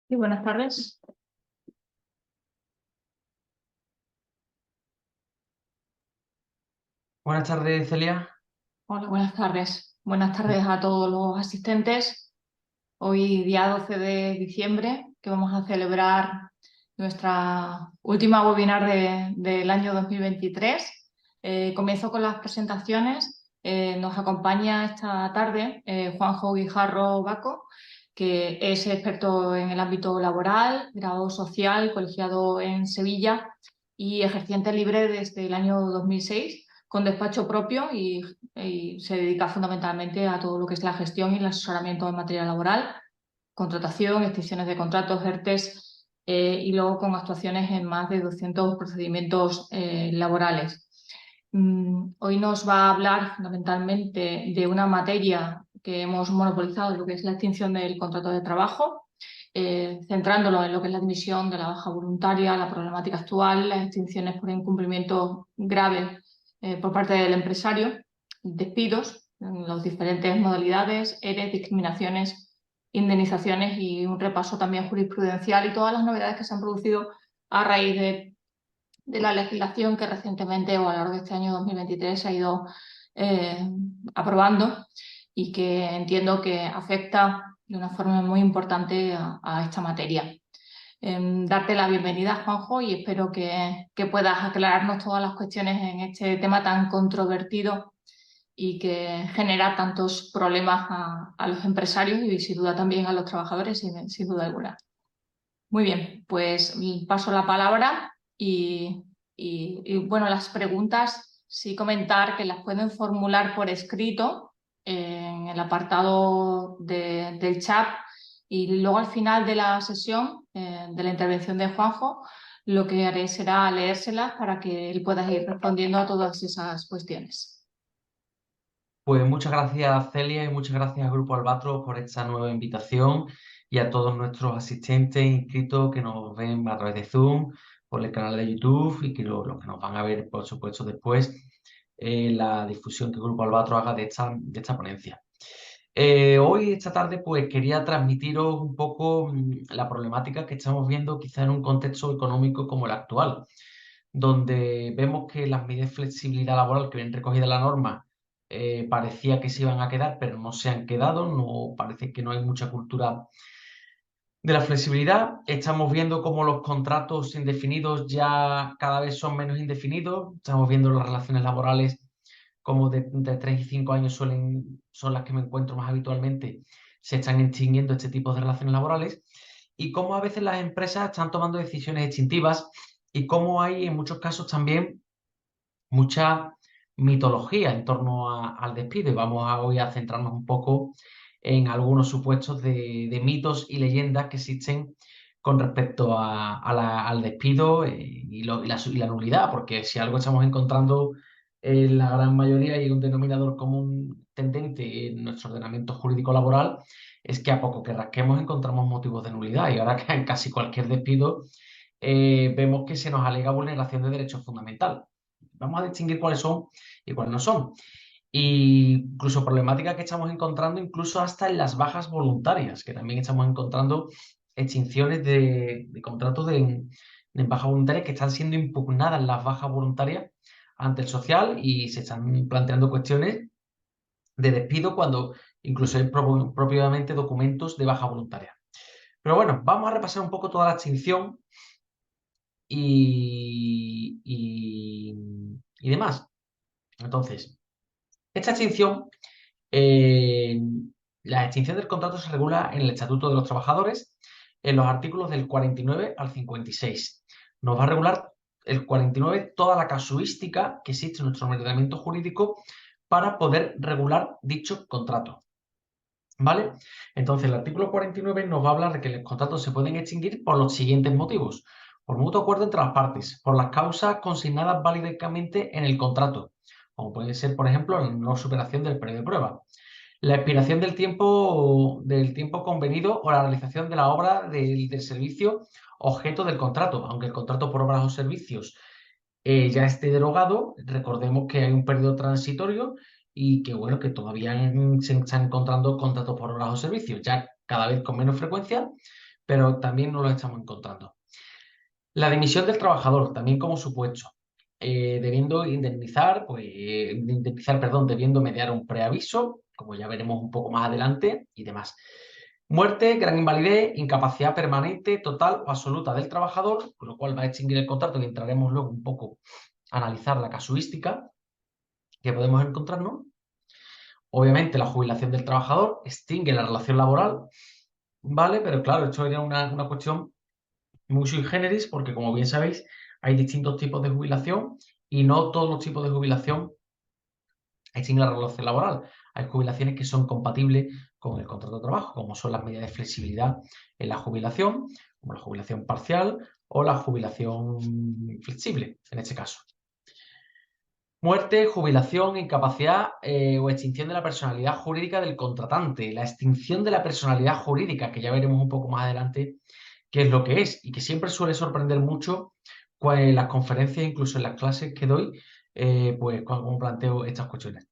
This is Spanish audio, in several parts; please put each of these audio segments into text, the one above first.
Sí, buenas tardes. Buenas tardes, Celia. Hola, buenas tardes. Buenas tardes a todos los asistentes. Hoy, día 12 de diciembre, que vamos a celebrar nuestra última webinar del año 2023. Comienzo con las presentaciones. Nos acompaña esta tarde Juanjo Guijarro Baco, que es experto en el ámbito laboral, grado social, colegiado en Sevilla y ejerciente libre desde el año 2006, con despacho propio y se dedica fundamentalmente a todo lo que es la gestión y el asesoramiento en materia laboral, contratación, extinciones de contratos, ERTES, y luego con actuaciones en más de 200 procedimientos laborales. Hoy nos va a hablar fundamentalmente de una materia que hemos monopolizado, lo que es la extinción del contrato de trabajo, centrándolo en lo que es la admisión de la baja voluntaria, la problemática actual, las extinciones por incumplimiento grave por parte del empresario, despidos en las diferentes modalidades, ERE, discriminaciones, indemnizaciones y un repaso también jurisprudencial y todas las novedades que se han producido a raíz de la legislación que recientemente o a lo largo de este año 2023 se ha ido eh, aprobando y que entiendo que afecta de una forma muy importante a esta materia. Darte la bienvenida, Juanjo, y espero que puedas aclararnos todas las cuestiones en este tema tan controvertido y que genera tantos problemas a los empresarios y sin duda también a los trabajadores, sin duda alguna. Muy bien, pues paso la palabra bueno, las preguntas sí comentar que las pueden formular por escrito en el apartado del chat y luego al final de la sesión, de la intervención de Juanjo, lo que haré será leérselas para que él pueda ir respondiendo a todas esas cuestiones. Pues muchas gracias, Celia, y muchas gracias al Grupo Albatros por esta nueva invitación y a todos nuestros asistentes inscritos que nos ven a través de Zoom, por el canal de YouTube y que los que nos van a ver, por supuesto, después la difusión que el Grupo Albatros haga de esta ponencia. Hoy, esta tarde, pues quería transmitiros un poco la problemática que estamos viendo quizá en un contexto económico como el actual, donde vemos que las medidas de flexibilidad laboral que vienen recogidas en la norma parecía que se iban a quedar, pero no se han quedado, no parece que no hay mucha cultura de la flexibilidad. Estamos viendo cómo los contratos indefinidos ya cada vez son menos indefinidos, estamos viendo las relaciones laborales como de 3 y 5 años son las que me encuentro más habitualmente, se están extinguiendo este tipo de relaciones laborales y cómo a veces las empresas están tomando decisiones extintivas y cómo hay en muchos casos también mucha mitología en torno al despido. Y vamos hoy a centrarnos un poco en algunos supuestos de mitos y leyendas que existen con respecto al despido y la nulidad, porque si algo estamos encontrando en la gran mayoría y un denominador común tendente en nuestro ordenamiento jurídico laboral, es que a poco que rasquemos encontramos motivos de nulidad y ahora que en casi cualquier despido vemos que se nos alega vulneración de derechos fundamentales. Vamos a distinguir cuáles son y cuáles no son. Y incluso problemáticas que estamos encontrando, incluso hasta en las bajas voluntarias, que también estamos encontrando extinciones de contratos de baja voluntaria que están siendo impugnadas las bajas voluntarias ante el social y se están planteando cuestiones de despido cuando incluso hay propiamente documentos de baja voluntaria. Pero bueno, vamos a repasar un poco toda la extinción y demás. Entonces, esta extinción, eh, la extinción del contrato se regula en el Estatuto de los Trabajadores, en los artículos del 49 al 56. Nos va a regular el 49 toda la casuística que existe en nuestro ordenamiento jurídico para poder regular dicho contrato. ¿Vale? Entonces, el artículo 49 nos va a hablar de que los contratos se pueden extinguir por los siguientes motivos. Por mutuo acuerdo entre las partes, por las causas consignadas válidamente en el contrato, como puede ser, por ejemplo, la no superación del periodo de prueba, la expiración del tiempo convenido o la realización de la obra del servicio objeto del contrato, aunque el contrato por obras o servicios ya esté derogado. Recordemos que hay un periodo transitorio y que, bueno, que todavía se están encontrando contratos por horas o servicios, ya cada vez con menos frecuencia, pero también nos lo estamos encontrando. La dimisión del trabajador, también como supuesto, debiendo indemnizar, debiendo mediar un preaviso, como ya veremos un poco más adelante, y demás. Muerte, gran invalidez, incapacidad permanente, total o absoluta del trabajador, con lo cual va a extinguir el contrato y entraremos luego un poco a analizar la casuística que podemos encontrarnos. Obviamente, la jubilación del trabajador extingue la relación laboral, ¿vale? Pero claro, esto era una cuestión muy sui generis, porque como bien sabéis, hay distintos tipos de jubilación y no todos los tipos de jubilación extinguen la relación laboral. Hay jubilaciones que son compatibles con el contrato de trabajo, como son las medidas de flexibilidad en la jubilación, como la jubilación parcial o la jubilación flexible, en este caso. Muerte, jubilación, incapacidad o extinción de la personalidad jurídica del contratante. La extinción de la personalidad jurídica, que ya veremos un poco más adelante qué es lo que es y que siempre suele sorprender mucho en las conferencias, incluso en las clases que doy, pues cuando planteo estas cuestiones.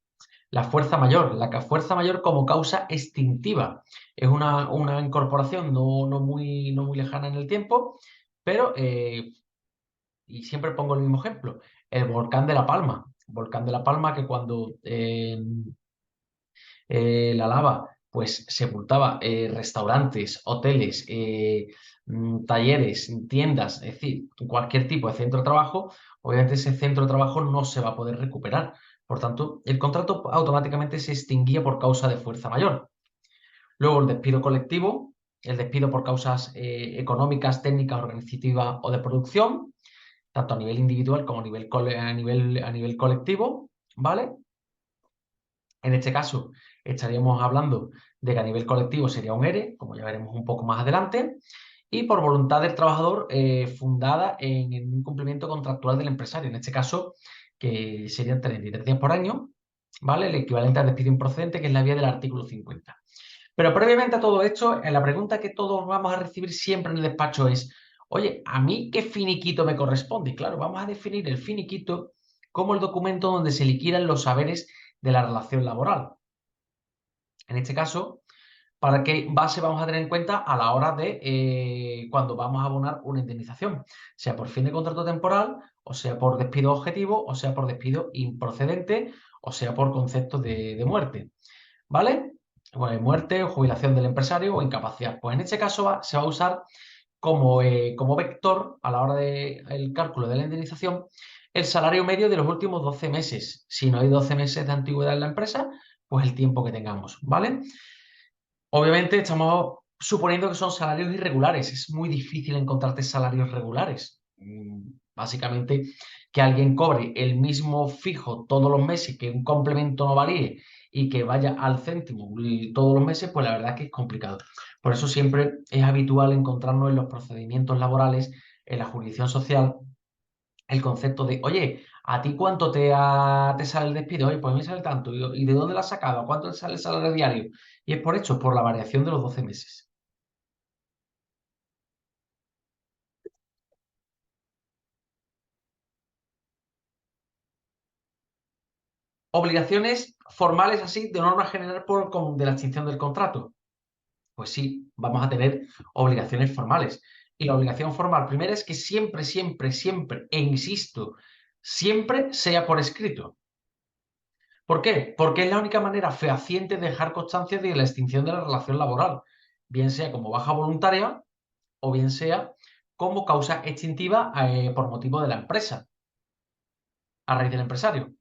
La fuerza mayor, fuerza mayor como causa extintiva. Es una incorporación no muy lejana en el tiempo, pero, y siempre pongo el mismo ejemplo, el volcán de La Palma. Volcán de La Palma que cuando la lava pues sepultaba restaurantes, hoteles, talleres, tiendas, es decir, cualquier tipo de centro de trabajo, obviamente ese centro de trabajo no se va a poder recuperar. Por tanto, el contrato automáticamente se extinguía por causa de fuerza mayor. Luego el despido colectivo, el despido por causas económicas, técnicas, organizativas o de producción, tanto a nivel individual como a nivel colectivo, ¿vale? En este caso, estaríamos hablando de que a nivel colectivo sería un ERE, como ya veremos un poco más adelante, y por voluntad del trabajador fundada en un cumplimiento contractual del empresario, en este caso, que serían 33 días por año, ¿vale? El equivalente al despido improcedente, que es la vía del artículo 50. Pero previamente a todo esto, la pregunta que todos vamos a recibir siempre en el despacho es, oye, ¿a mí qué finiquito me corresponde? Y claro, vamos a definir el finiquito como el documento donde se liquidan los saberes de la relación laboral. En este caso, ¿para qué base vamos a tener en cuenta a la hora de cuando vamos a abonar una indemnización? Sea por fin de contrato temporal, o sea por despido objetivo, o sea por despido improcedente, o sea por concepto de muerte. ¿Vale? Bueno, muerte o jubilación del empresario o incapacidad. Pues en este caso se va a usar como vector a la hora del cálculo de la indemnización el salario medio de los últimos 12 meses. Si no hay 12 meses de antigüedad en la empresa, pues el tiempo que tengamos, ¿vale? Obviamente estamos suponiendo que son salarios irregulares. Es muy difícil encontrarte salarios regulares. Básicamente, que alguien cobre el mismo fijo todos los meses, que un complemento no varíe y que vaya al céntimo todos los meses, pues la verdad es que es complicado. Por eso siempre es habitual encontrarnos en los procedimientos laborales, en la jurisdicción social, el concepto de, oye, ¿a ti cuánto te sale el despido? Oye, pues a mí sale tanto. ¿Y de dónde lo has sacado? ¿A cuánto te sale el salario diario? Y es por hecho, por la variación de los 12 meses. Obligaciones formales así, de norma general, de la extinción del contrato. Pues sí, vamos a tener obligaciones formales. Y la obligación formal primera es que siempre, siempre, siempre, e insisto, siempre sea por escrito. ¿Por qué? Porque es la única manera fehaciente de dejar constancia de la extinción de la relación laboral, bien sea como baja voluntaria o bien sea como causa extintiva por motivo de la empresa, a raíz del empresario,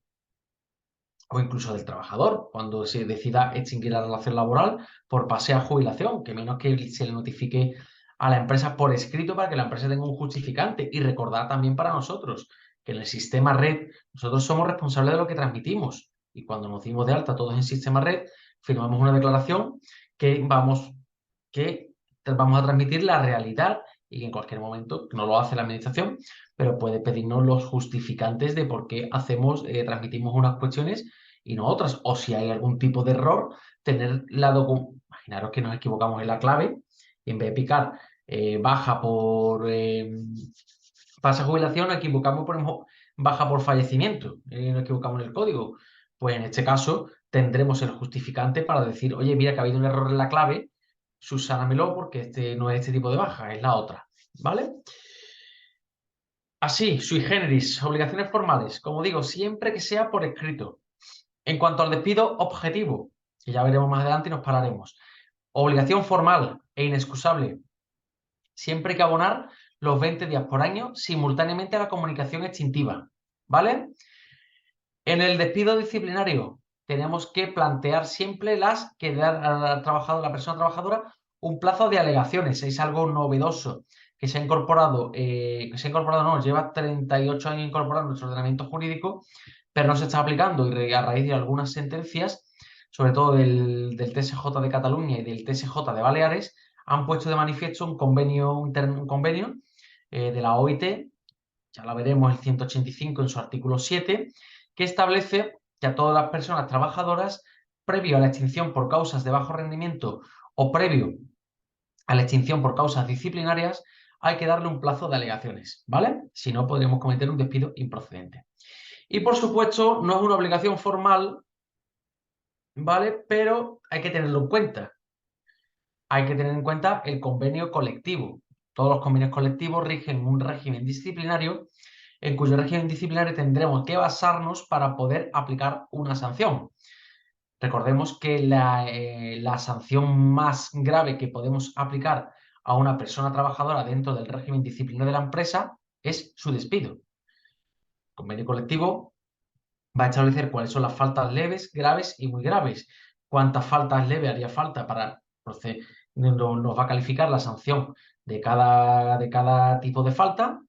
o incluso del trabajador, cuando se decida extinguir la relación laboral por pase a jubilación, que menos que se le notifique a la empresa por escrito para que la empresa tenga un justificante. Y recordar también para nosotros que en el sistema red nosotros somos responsables de lo que transmitimos. Y cuando nos dimos de alta todos en sistema red, firmamos una declaración que vamos a transmitir la realidad y que en cualquier momento, no lo hace la administración, pero puede pedirnos los justificantes de por qué transmitimos unas cuestiones y no otras. O si hay algún tipo de error, tener la documentación. Imaginaros que nos equivocamos en la clave y en vez de picar baja por pasa jubilación, nos equivocamos, ponemos baja por fallecimiento, nos equivocamos en el código. Pues en este caso tendremos el justificante para decir, oye, mira que ha habido un error en la clave, subsánamelo porque este no es este tipo de baja, es la otra, ¿vale? Así, sui generis, obligaciones formales, como digo, siempre que sea por escrito. En cuanto al despido objetivo, que ya veremos más adelante y nos pararemos. Obligación formal e inexcusable. Siempre hay que abonar los 20 días por año simultáneamente a la comunicación extintiva, ¿vale? En el despido disciplinario tenemos que plantear siempre que ha trabajado la persona trabajadora un plazo de alegaciones. Es algo novedoso no, lleva 38 años incorporado en nuestro ordenamiento jurídico, pero no se está aplicando y a raíz de algunas sentencias, sobre todo del TSJ de Cataluña y del TSJ de Baleares, han puesto de manifiesto un convenio, de la OIT, ya la veremos, el 185 en su artículo 7, que establece que a todas las personas trabajadoras, previo a la extinción por causas de bajo rendimiento o previo a la extinción por causas disciplinarias, hay que darle un plazo de alegaciones, ¿vale? Si no, podríamos cometer un despido improcedente. Y por supuesto, no es una obligación formal, ¿vale? Pero hay que tenerlo en cuenta. Hay que tener en cuenta el convenio colectivo. Todos los convenios colectivos rigen un régimen disciplinario en cuyo régimen disciplinario tendremos que basarnos para poder aplicar una sanción. Recordemos que la sanción más grave que podemos aplicar a una persona trabajadora dentro del régimen disciplinario de la empresa es su despido. El convenio colectivo va a establecer cuáles son las faltas leves, graves y muy graves. Cuántas faltas leves haría falta para proceder, nos va a calificar la sanción de cada tipo de falta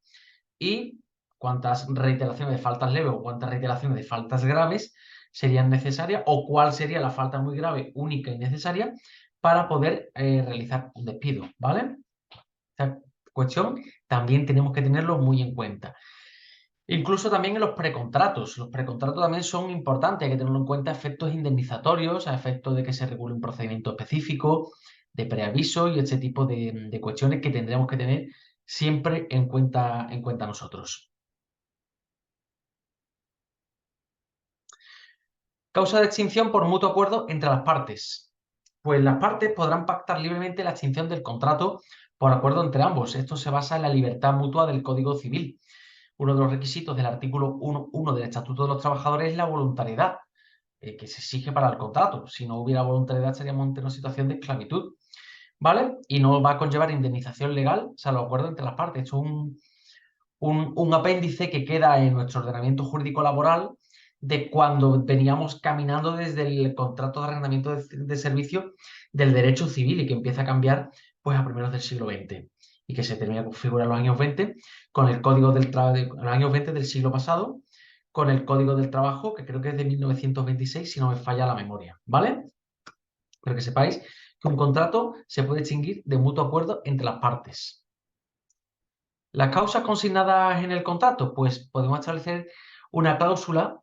y cuántas reiteraciones de faltas leves o cuántas reiteraciones de faltas graves serían necesarias o cuál sería la falta muy grave, única y necesaria para poder realizar un despido, ¿vale? Esta cuestión también tenemos que tenerlo muy en cuenta. Incluso también en los precontratos. Los precontratos también son importantes, hay que tenerlo en cuenta a efectos indemnizatorios, a efectos de que se regule un procedimiento específico, de preaviso y este tipo de cuestiones que tendremos que tener siempre en cuenta nosotros. Causa de extinción por mutuo acuerdo entre las partes. Pues las partes podrán pactar libremente la extinción del contrato por acuerdo entre ambos. Esto se basa en la libertad mutua del Código Civil. Uno de los requisitos del artículo 1.1 del Estatuto de los Trabajadores es la voluntariedad, que se exige para el contrato. Si no hubiera voluntariedad, estaríamos en una situación de esclavitud, ¿vale? Y no va a conllevar indemnización legal, o sea, los acuerdos entre las partes. Esto es un apéndice que queda en nuestro ordenamiento jurídico laboral de cuando veníamos caminando desde el contrato de arrendamiento de servicio del derecho civil y que empieza a cambiar pues a primeros del siglo XX y que se termina de configurar en los años 20 con el Código del Trabajo, los años 20 del siglo pasado, con el Código del Trabajo, que creo que es de 1926, si no me falla la memoria, ¿vale? Pero que sepáis que un contrato se puede extinguir de mutuo acuerdo entre las partes. Las causas consignadas en el contrato, pues podemos establecer una cláusula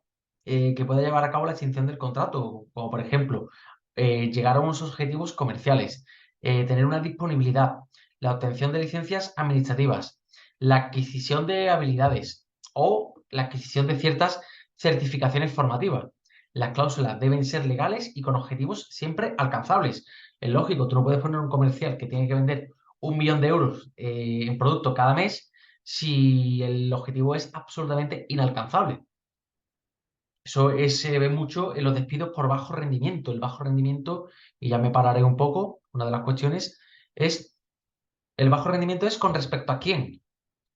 que pueda llevar a cabo la extinción del contrato, como por ejemplo, llegar a unos objetivos comerciales, tener una disponibilidad, la obtención de licencias administrativas, la adquisición de habilidades o la adquisición de ciertas certificaciones formativas. Las cláusulas deben ser legales y con objetivos siempre alcanzables. Es lógico, tú no puedes poner un comercial que tiene que vender 1 millón de euros en producto cada mes si el objetivo es absolutamente inalcanzable. Eso se ve mucho en los despidos por bajo rendimiento. El bajo rendimiento, y ya me pararé un poco, una de las cuestiones es, el bajo rendimiento es con respecto a quién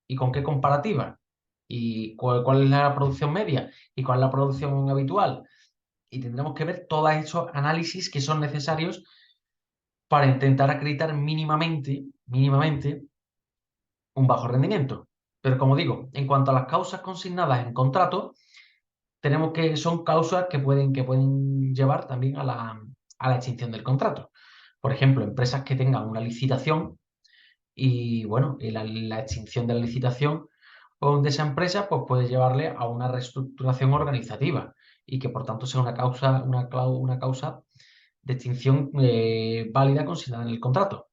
y con qué comparativa y cuál es la producción media y cuál es la producción habitual. Y tendremos que ver todos esos análisis que son necesarios para intentar acreditar mínimamente un bajo rendimiento. Pero como digo, en cuanto a las causas consignadas en contrato, tenemos que son causas que pueden llevar también a la extinción del contrato. Por ejemplo, empresas que tengan una licitación y bueno, y la extinción de la licitación o de esa empresa pues puede llevarle a una reestructuración organizativa y que por tanto sea una causa de extinción válida considerada en el contrato.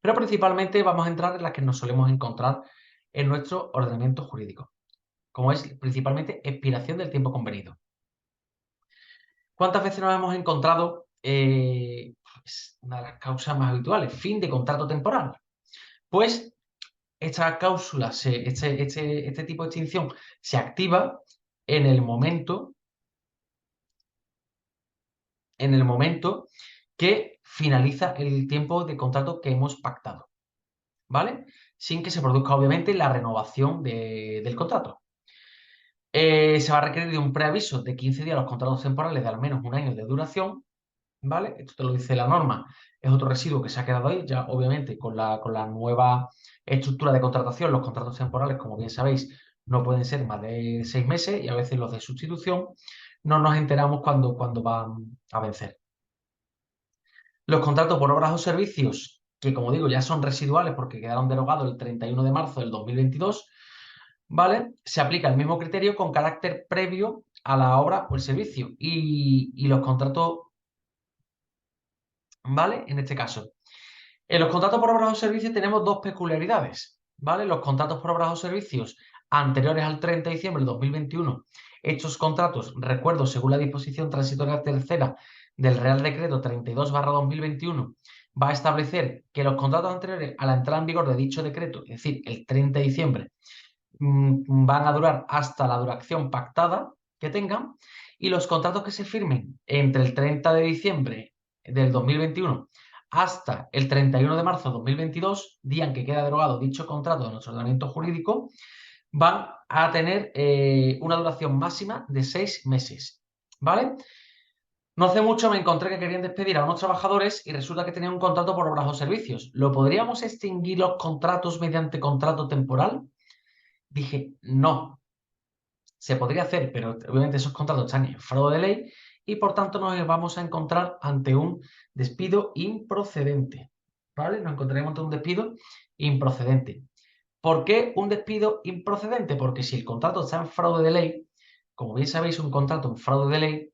Pero principalmente vamos a entrar en las que nos solemos encontrar en nuestro ordenamiento jurídico, como es principalmente expiración del tiempo convenido. ¿Cuántas veces nos hemos encontrado Es una de las causas más habituales, fin de contrato temporal. Pues esta cláusula, este tipo de extinción se activa en el momento que finaliza el tiempo de contrato que hemos pactado, ¿vale? Sin que se produzca, obviamente, la renovación del contrato. Se va a requerir de un preaviso de 15 días a los contratos temporales de al menos un año de duración, ¿vale? Esto te lo dice la norma, es otro residuo que se ha quedado ahí, ya obviamente con la nueva estructura de contratación, los contratos temporales, como bien sabéis, no pueden ser más de 6 meses y a veces los de sustitución no nos enteramos cuando van a vencer. Los contratos por obras o servicios, que como digo ya son residuales porque quedaron derogados el 31 de marzo del 2022, ¿vale? Se aplica el mismo criterio con carácter previo a la obra o el servicio. Y los contratos, ¿vale? En este caso. En los contratos por obras o servicios tenemos dos peculiaridades, ¿vale? Los contratos por obras o servicios anteriores al 30 de diciembre de 2021, estos contratos, recuerdo, según la disposición transitoria tercera del Real Decreto 32/2021, va a establecer que los contratos anteriores a la entrada en vigor de dicho decreto, es decir, el 30 de diciembre, van a durar hasta la duración pactada que tengan, y los contratos que se firmen entre el 30 de diciembre del 2021 hasta el 31 de marzo de 2022, día en que queda derogado dicho contrato de nuestro ordenamiento jurídico, van a tener una duración máxima de 6 meses, ¿vale? No hace mucho me encontré que querían despedir a unos trabajadores y resulta que tenían un contrato por obras o servicios. ¿Lo podríamos extinguir los contratos mediante contrato temporal? Dije, no, se podría hacer, pero obviamente esos contratos están en fraude de ley y por tanto nos vamos a encontrar ante un despido improcedente, ¿vale? Nos encontraremos ante un despido improcedente. ¿Por qué un despido improcedente? Porque si el contrato está en fraude de ley, como bien sabéis, un contrato en fraude de ley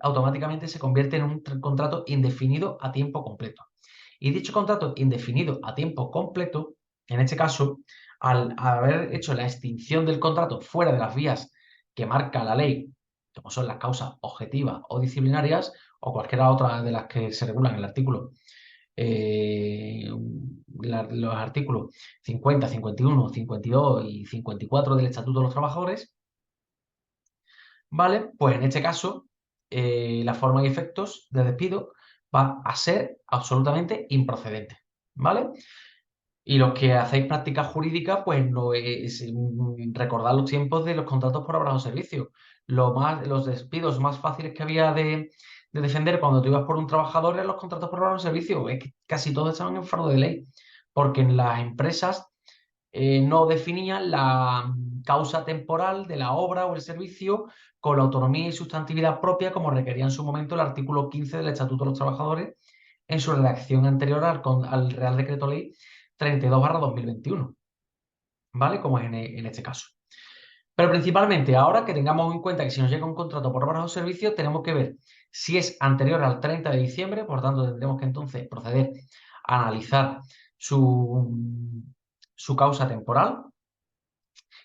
automáticamente se convierte en un contrato indefinido a tiempo completo. Y dicho contrato indefinido a tiempo completo, en este caso, al haber hecho la extinción del contrato fuera de las vías que marca la ley, como son las causas objetivas o disciplinarias, o cualquiera otra de las que se regulan en el artículo, los artículos 50, 51, 52 y 54 del Estatuto de los Trabajadores, ¿vale? Pues en este caso, la forma y efectos de despido va a ser absolutamente improcedente, ¿vale? Y los que hacéis prácticas jurídicas, pues no es recordar los tiempos de los contratos por obras o servicios. Los despidos más fáciles que había de defender cuando tú ibas por un trabajador eran los contratos por obras o servicios. Es que casi todos estaban en fraude de ley, porque en las empresas no definían la causa temporal de la obra o el servicio con la autonomía y sustantividad propia como requería en su momento el artículo 15 del Estatuto de los Trabajadores en su redacción anterior al Real Decreto Ley 32/2021, ¿vale? Como es en este caso. Pero principalmente, ahora que tengamos en cuenta que si nos llega un contrato por obras o servicios, tenemos que ver si es anterior al 30 de diciembre, por tanto tendremos que entonces proceder a analizar su causa temporal,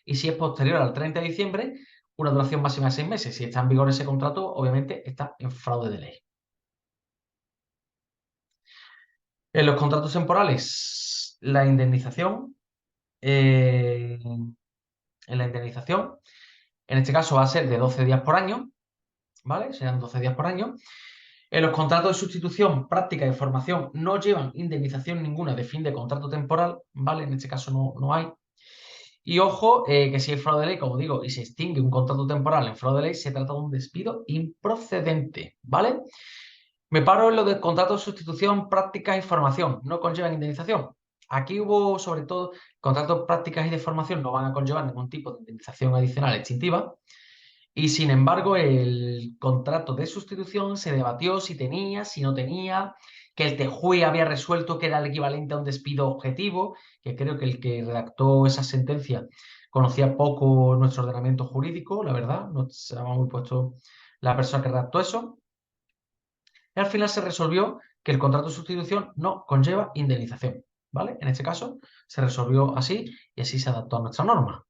y si es posterior al 30 de diciembre, una duración máxima de 6 meses. Si está en vigor ese contrato, obviamente está en fraude de ley. En los contratos temporales, la indemnización, en este caso va a ser de 12 días por año, ¿vale? Serán 12 días por año. En los contratos de sustitución, práctica y formación no llevan indemnización ninguna de fin de contrato temporal, ¿vale? En este caso no hay. Y ojo, que si hay fraude de ley, como digo, y se extingue un contrato temporal en fraude de ley, se trata de un despido improcedente, ¿vale? Me paro en lo de contrato de sustitución, prácticas y formación. No conllevan indemnización. Aquí hubo, sobre todo, contratos prácticas y de formación no van a conllevar ningún tipo de indemnización adicional extintiva. Y sin embargo, el contrato de sustitución se debatió si tenía, si no tenía, que el TJUE había resuelto que era el equivalente a un despido objetivo, que creo que el que redactó esa sentencia conocía poco nuestro ordenamiento jurídico, la verdad, no estaba muy puesto la persona que redactó eso. Y al final se resolvió que el contrato de sustitución no conlleva indemnización, ¿vale? En este caso se resolvió así y así se adaptó a nuestra norma.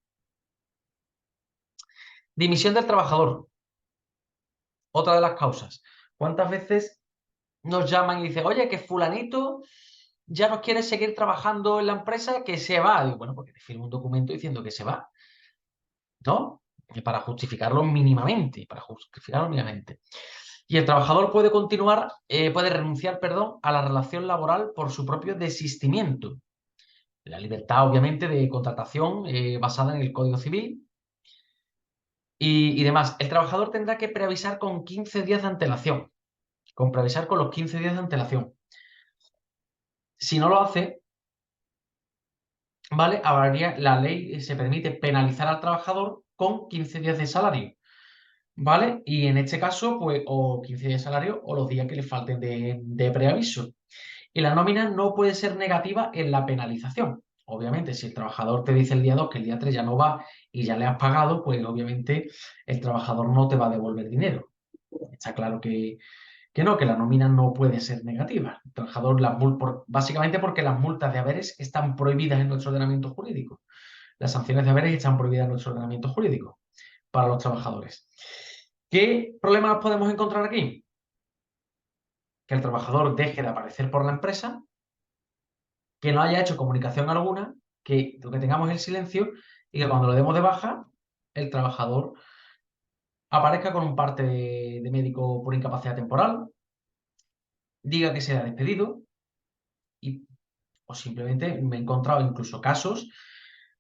Dimisión del trabajador. Otra de las causas. ¿Cuántas veces nos llaman y dicen, oye, que fulanito ya no quiere seguir trabajando en la empresa, que se va. Digo, bueno, porque te firmo un documento diciendo que se va, ¿no? Para justificarlo mínimamente, Y el trabajador puede continuar, puede renunciar, perdón, a la relación laboral por su propio desistimiento. La libertad, obviamente, de contratación basada en el Código Civil y demás. El trabajador tendrá que preavisar con 15 días de antelación, con preavisar con los 15 días de antelación. Si no lo hace, ¿vale? La ley se permite penalizar al trabajador con 15 días de salario, ¿vale? Y en este caso, pues, o 15 días de salario o los días que le falten de preaviso. Y la nómina no puede ser negativa en la penalización. Obviamente, si el trabajador te dice el día 2 que el día 3 ya no va y ya le has pagado, pues obviamente el trabajador no te va a devolver dinero. Está claro que no, que la nómina no puede ser negativa. El trabajador, básicamente porque las multas de haberes están prohibidas en nuestro ordenamiento jurídico. Las sanciones de haberes están prohibidas en nuestro ordenamiento jurídico para los trabajadores. ¿Qué problemas podemos encontrar aquí? Que el trabajador deje de aparecer por la empresa, que no haya hecho comunicación alguna, que lo que tengamos es el silencio y que cuando lo demos de baja, el trabajador aparezca con un parte de médico por incapacidad temporal, diga que se ha despedido y, o simplemente me he encontrado incluso casos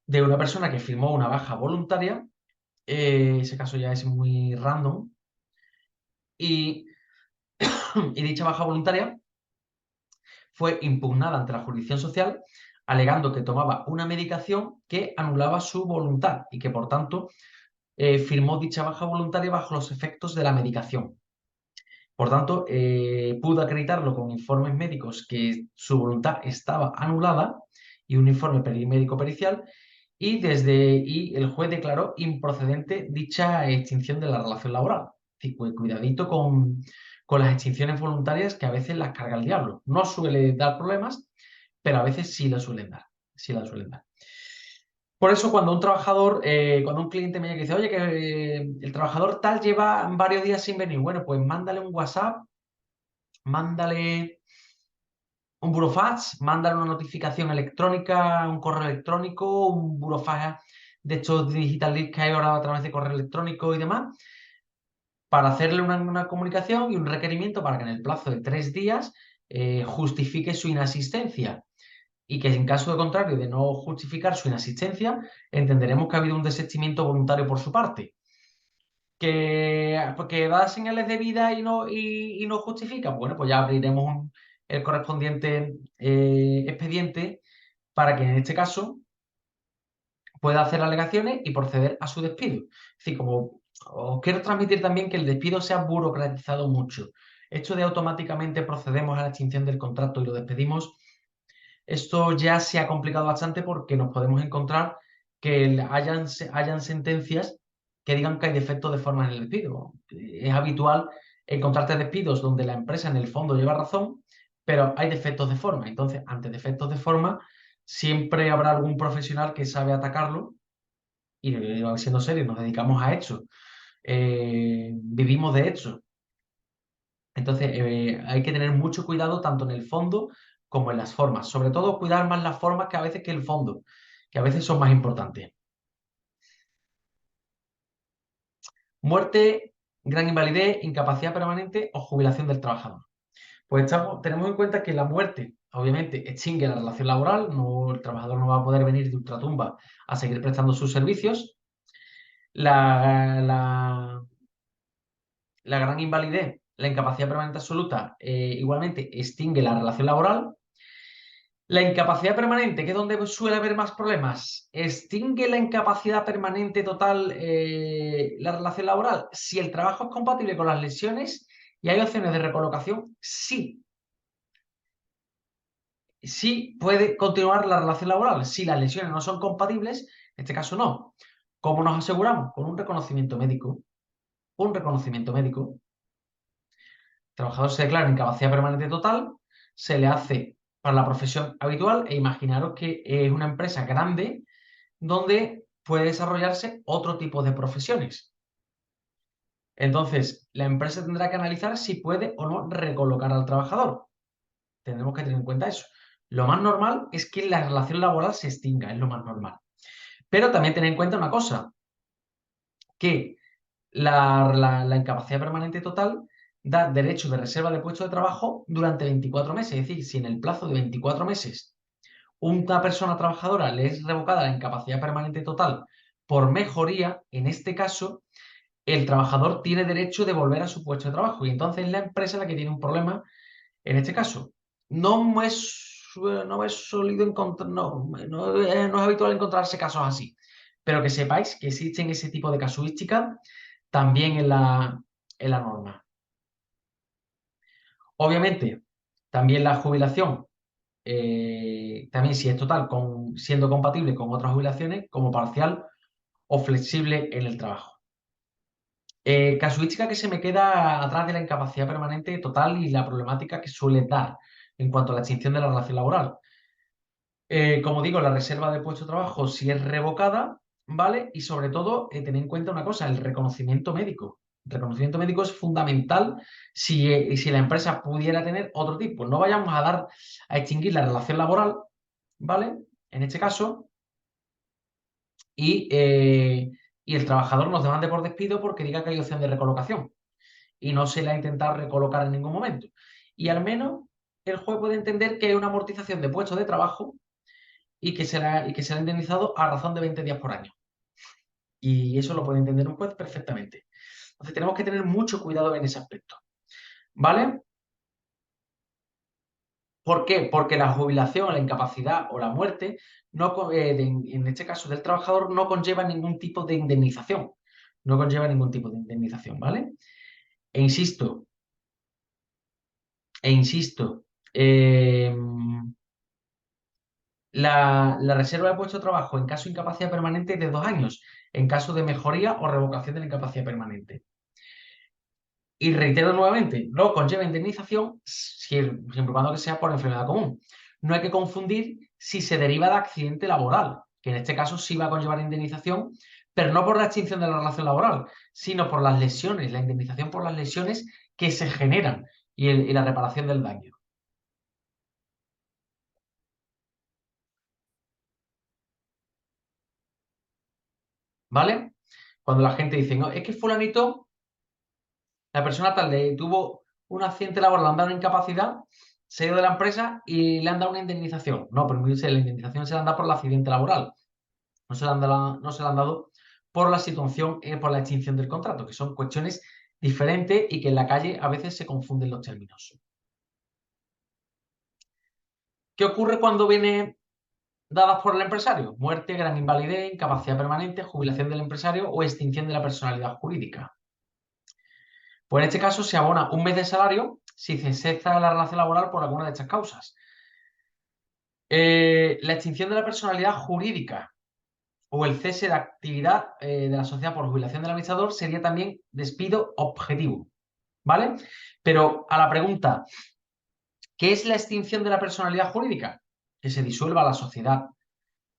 de una persona que firmó una baja voluntaria, ese caso ya es muy random, y, y dicha baja voluntaria fue impugnada ante la jurisdicción social alegando que tomaba una medicación que anulaba su voluntad y que por tanto firmó dicha baja voluntaria bajo los efectos de la medicación. Por tanto, pudo acreditarlo con informes médicos que su voluntad estaba anulada y un informe médico pericial y el juez declaró improcedente dicha extinción de la relación laboral. Es decir, pues, cuidadito con las extinciones voluntarias que a veces las carga el diablo. No suele dar problemas, pero a veces sí las suelen dar. Sí las suelen dar. Por eso cuando un trabajador, cuando un cliente me llega y dice, oye, que el trabajador tal lleva varios días sin venir, bueno, pues mándale un WhatsApp, mándale un burofax, mándale una notificación electrónica, un correo electrónico, un burofax de estos digital leads que hay ahora a través de correo electrónico y demás, para hacerle una comunicación y un requerimiento para que en el plazo de 3 días justifique su inasistencia. Y que en caso de contrario de no justificar su inasistencia, entenderemos que ha habido un desistimiento voluntario por su parte. Que da señales de vida y no justifica, bueno, pues ya abriremos el correspondiente expediente para que en este caso pueda hacer alegaciones y proceder a su despido. Es decir, como os quiero transmitir también que el despido se ha burocratizado mucho. Esto de automáticamente procedemos a la extinción del contrato y lo despedimos, esto ya se ha complicado bastante porque nos podemos encontrar que hayan sentencias que digan que hay defectos de forma en el despido. Es habitual encontrarte despidos donde la empresa en el fondo lleva razón, pero hay defectos de forma. Entonces, ante defectos de forma, siempre habrá algún profesional que sabe atacarlo y siendo serios, nos dedicamos a esto. Vivimos de esto. Entonces, hay que tener mucho cuidado tanto en el fondo como en las formas. Sobre todo, cuidar más las formas que a veces que el fondo, que a veces son más importantes. Muerte, gran invalidez, incapacidad permanente o jubilación del trabajador. Pues tenemos en cuenta que la muerte, obviamente, extingue la relación laboral, el trabajador no va a poder venir de ultratumba a seguir prestando sus servicios. La gran invalidez, la incapacidad permanente absoluta, igualmente extingue la relación laboral. La incapacidad permanente, que es donde suele haber más problemas, ¿extingue la incapacidad permanente total la relación laboral? Si el trabajo es compatible con las lesiones y hay opciones de recolocación, sí. Sí puede continuar la relación laboral. Si las lesiones no son compatibles, en este caso no. ¿Cómo nos aseguramos? Con un reconocimiento médico. Un reconocimiento médico. El trabajador se declara incapacidad permanente total, se le hace para la profesión habitual e imaginaros que es una empresa grande donde puede desarrollarse otro tipo de profesiones. Entonces, la empresa tendrá que analizar si puede o no recolocar al trabajador. Tenemos que tener en cuenta eso. Lo más normal es que la relación laboral se extinga, es lo más normal. Pero también tener en cuenta una cosa, que la incapacidad permanente total da derecho de reserva de puesto de trabajo durante 24 meses. Es decir, si en el plazo de 24 meses una persona trabajadora le es revocada la incapacidad permanente total por mejoría, en este caso, el trabajador tiene derecho de volver a su puesto de trabajo y entonces es la empresa la que tiene un problema en este caso. No es sólido encontrar, no es habitual encontrarse casos así, pero que sepáis que existen ese tipo de casuísticas también en la norma. Obviamente, también la jubilación, también si es total, siendo compatible con otras jubilaciones, como parcial o flexible en el trabajo. Casuística que se me queda atrás de la incapacidad permanente total y la problemática que suele dar en cuanto a la extinción de la relación laboral. Como digo, la reserva de puesto de trabajo si es revocada, ¿vale? Y sobre todo, tener en cuenta una cosa, el reconocimiento médico. El reconocimiento médico es fundamental si la empresa pudiera tener otro tipo. No vayamos a extinguir la relación laboral, ¿vale? En este caso, y, eh, y el trabajador nos demande por despido porque diga que hay opción de recolocación y no se le ha intentado recolocar en ningún momento. Y al menos el juez puede entender que hay una amortización de puestos de trabajo y que será indemnizado a razón de 20 días por año. Y eso lo puede entender un juez perfectamente. Entonces tenemos que tener mucho cuidado en ese aspecto. ¿Vale? ¿Por qué? Porque la jubilación, la incapacidad o la muerte, en este caso del trabajador, no conlleva ningún tipo de indemnización. No conlleva ningún tipo de indemnización, ¿vale? E insisto, e insisto, eh, la reserva de puesto de trabajo en caso de incapacidad permanente es de 2 años, en caso de mejoría o revocación de la incapacidad permanente. Y reitero nuevamente, no conlleva indemnización siempre y cuando que sea por enfermedad común. No hay que confundir si se deriva de accidente laboral, que en este caso sí va a conllevar indemnización, pero no por la extinción de la relación laboral, sino por las lesiones, la indemnización por las lesiones que se generan y la reparación del daño. ¿Vale? Cuando la gente dice, no, es que fulanito, la persona tal le tuvo un accidente laboral, le han dado una incapacidad, se ha ido de la empresa y le han dado una indemnización. No, pero la indemnización se la han dado por el accidente laboral. No se la han dado por la situación, por la extinción del contrato, que son cuestiones diferentes y que en la calle a veces se confunden los términos. ¿Qué ocurre cuando viene dadas por el empresario? Muerte, gran invalidez, incapacidad permanente, jubilación del empresario o extinción de la personalidad jurídica. Pues en este caso se abona un mes de salario si se cesa la relación laboral por alguna de estas causas. La extinción de la personalidad jurídica o el cese de actividad de la sociedad por jubilación del administrador sería también despido objetivo, ¿vale? Pero a la pregunta, ¿qué es la extinción de la personalidad jurídica? Que se disuelva la sociedad.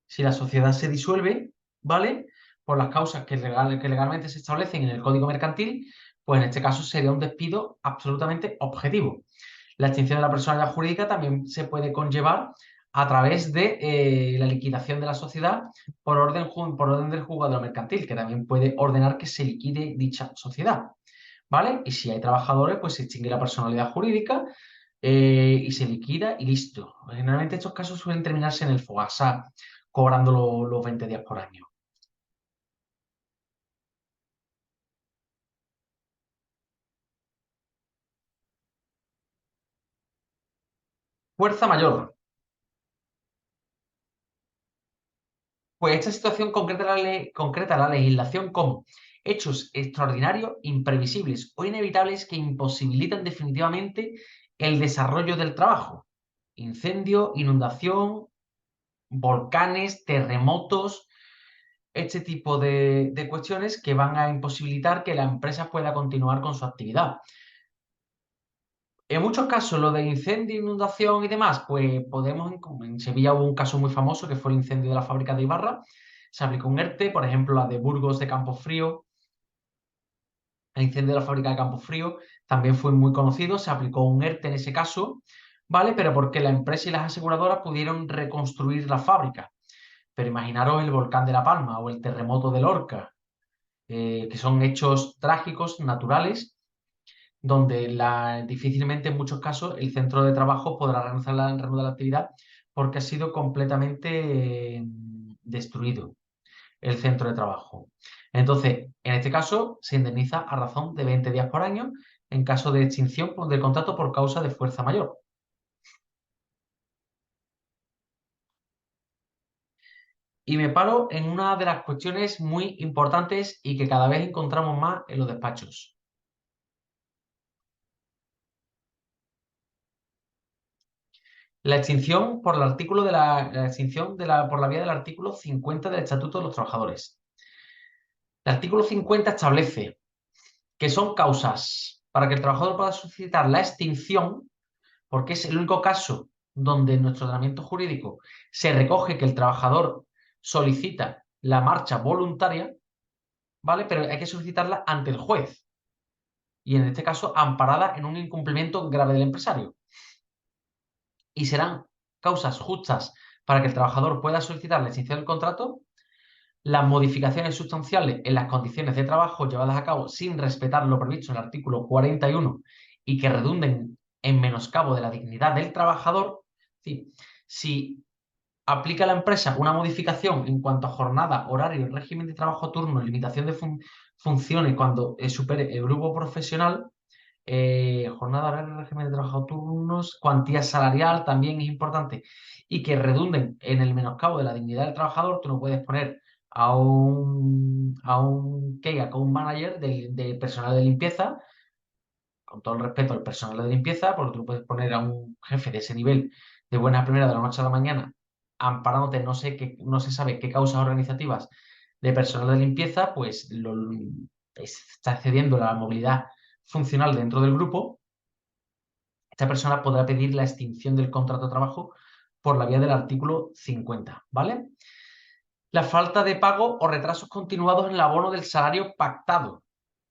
Si la sociedad se disuelve, ¿vale? Por las causas que legalmente se establecen en el Código Mercantil, pues en este caso sería un despido absolutamente objetivo. La extinción de la personalidad jurídica también se puede conllevar a través de la liquidación de la sociedad por orden del juzgado mercantil, que también puede ordenar que se liquide dicha sociedad. ¿Vale? Y si hay trabajadores, pues se extingue la personalidad jurídica y se liquida y listo. Generalmente estos casos suelen terminarse en el FOGASA, cobrando los 20 días por año. Fuerza mayor. Pues esta situación concreta la legislación como hechos extraordinarios, imprevisibles o inevitables que imposibilitan definitivamente el desarrollo del trabajo. Incendio, inundación, volcanes, terremotos, este tipo de cuestiones que van a imposibilitar que la empresa pueda continuar con su actividad. En muchos casos, lo de incendio, inundación y demás, pues en Sevilla hubo un caso muy famoso que fue el incendio de la fábrica de Ibarra. Se aplicó un ERTE, por ejemplo, la de Burgos de Campofrío, el incendio de la fábrica de Campofrío también fue muy conocido, se aplicó un ERTE en ese caso, ¿vale? Pero porque la empresa y las aseguradoras pudieron reconstruir la fábrica. Pero imaginaros el volcán de La Palma o el terremoto de Lorca, que son hechos trágicos, naturales, donde difícilmente en muchos casos el centro de trabajo podrá reanudar la actividad porque ha sido completamente destruido el centro de trabajo. Entonces, en este caso, se indemniza a razón de 20 días por año en caso de extinción del contrato por causa de fuerza mayor. Y me paro en una de las cuestiones muy importantes y que cada vez encontramos más en los despachos. La extinción por el artículo de la extinción por la vía del artículo 50 del Estatuto de los Trabajadores. El artículo 50 establece que son causas para que el trabajador pueda solicitar la extinción, porque es el único caso donde en nuestro ordenamiento jurídico se recoge que el trabajador solicita la marcha voluntaria, ¿vale? Pero hay que solicitarla ante el juez. Y en este caso, amparada en un incumplimiento grave del empresario. Y serán causas justas para que el trabajador pueda solicitar la extinción del contrato las modificaciones sustanciales en las condiciones de trabajo llevadas a cabo sin respetar lo previsto en el artículo 41 y que redunden en menoscabo de la dignidad del trabajador. Sí, si aplica la empresa una modificación en cuanto a jornada, horario, régimen de trabajo turno, limitación de funciones cuando supere el grupo profesional, jornada, horario, régimen de trabajo turnos, cuantía salarial también es importante y que redunden en el menoscabo de la dignidad del trabajador, tú no puedes poner a un key account manager de personal de limpieza, con todo el respeto al personal de limpieza, porque tú no puedes poner a un jefe de ese nivel de buena primera de la noche a la mañana, amparándote no se sabe qué causas organizativas de personal de limpieza, pues está excediendo la movilidad funcional dentro del grupo. Esta persona podrá pedir la extinción del contrato de trabajo por la vía del artículo 50, ¿vale? La falta de pago o retrasos continuados en el abono del salario pactado.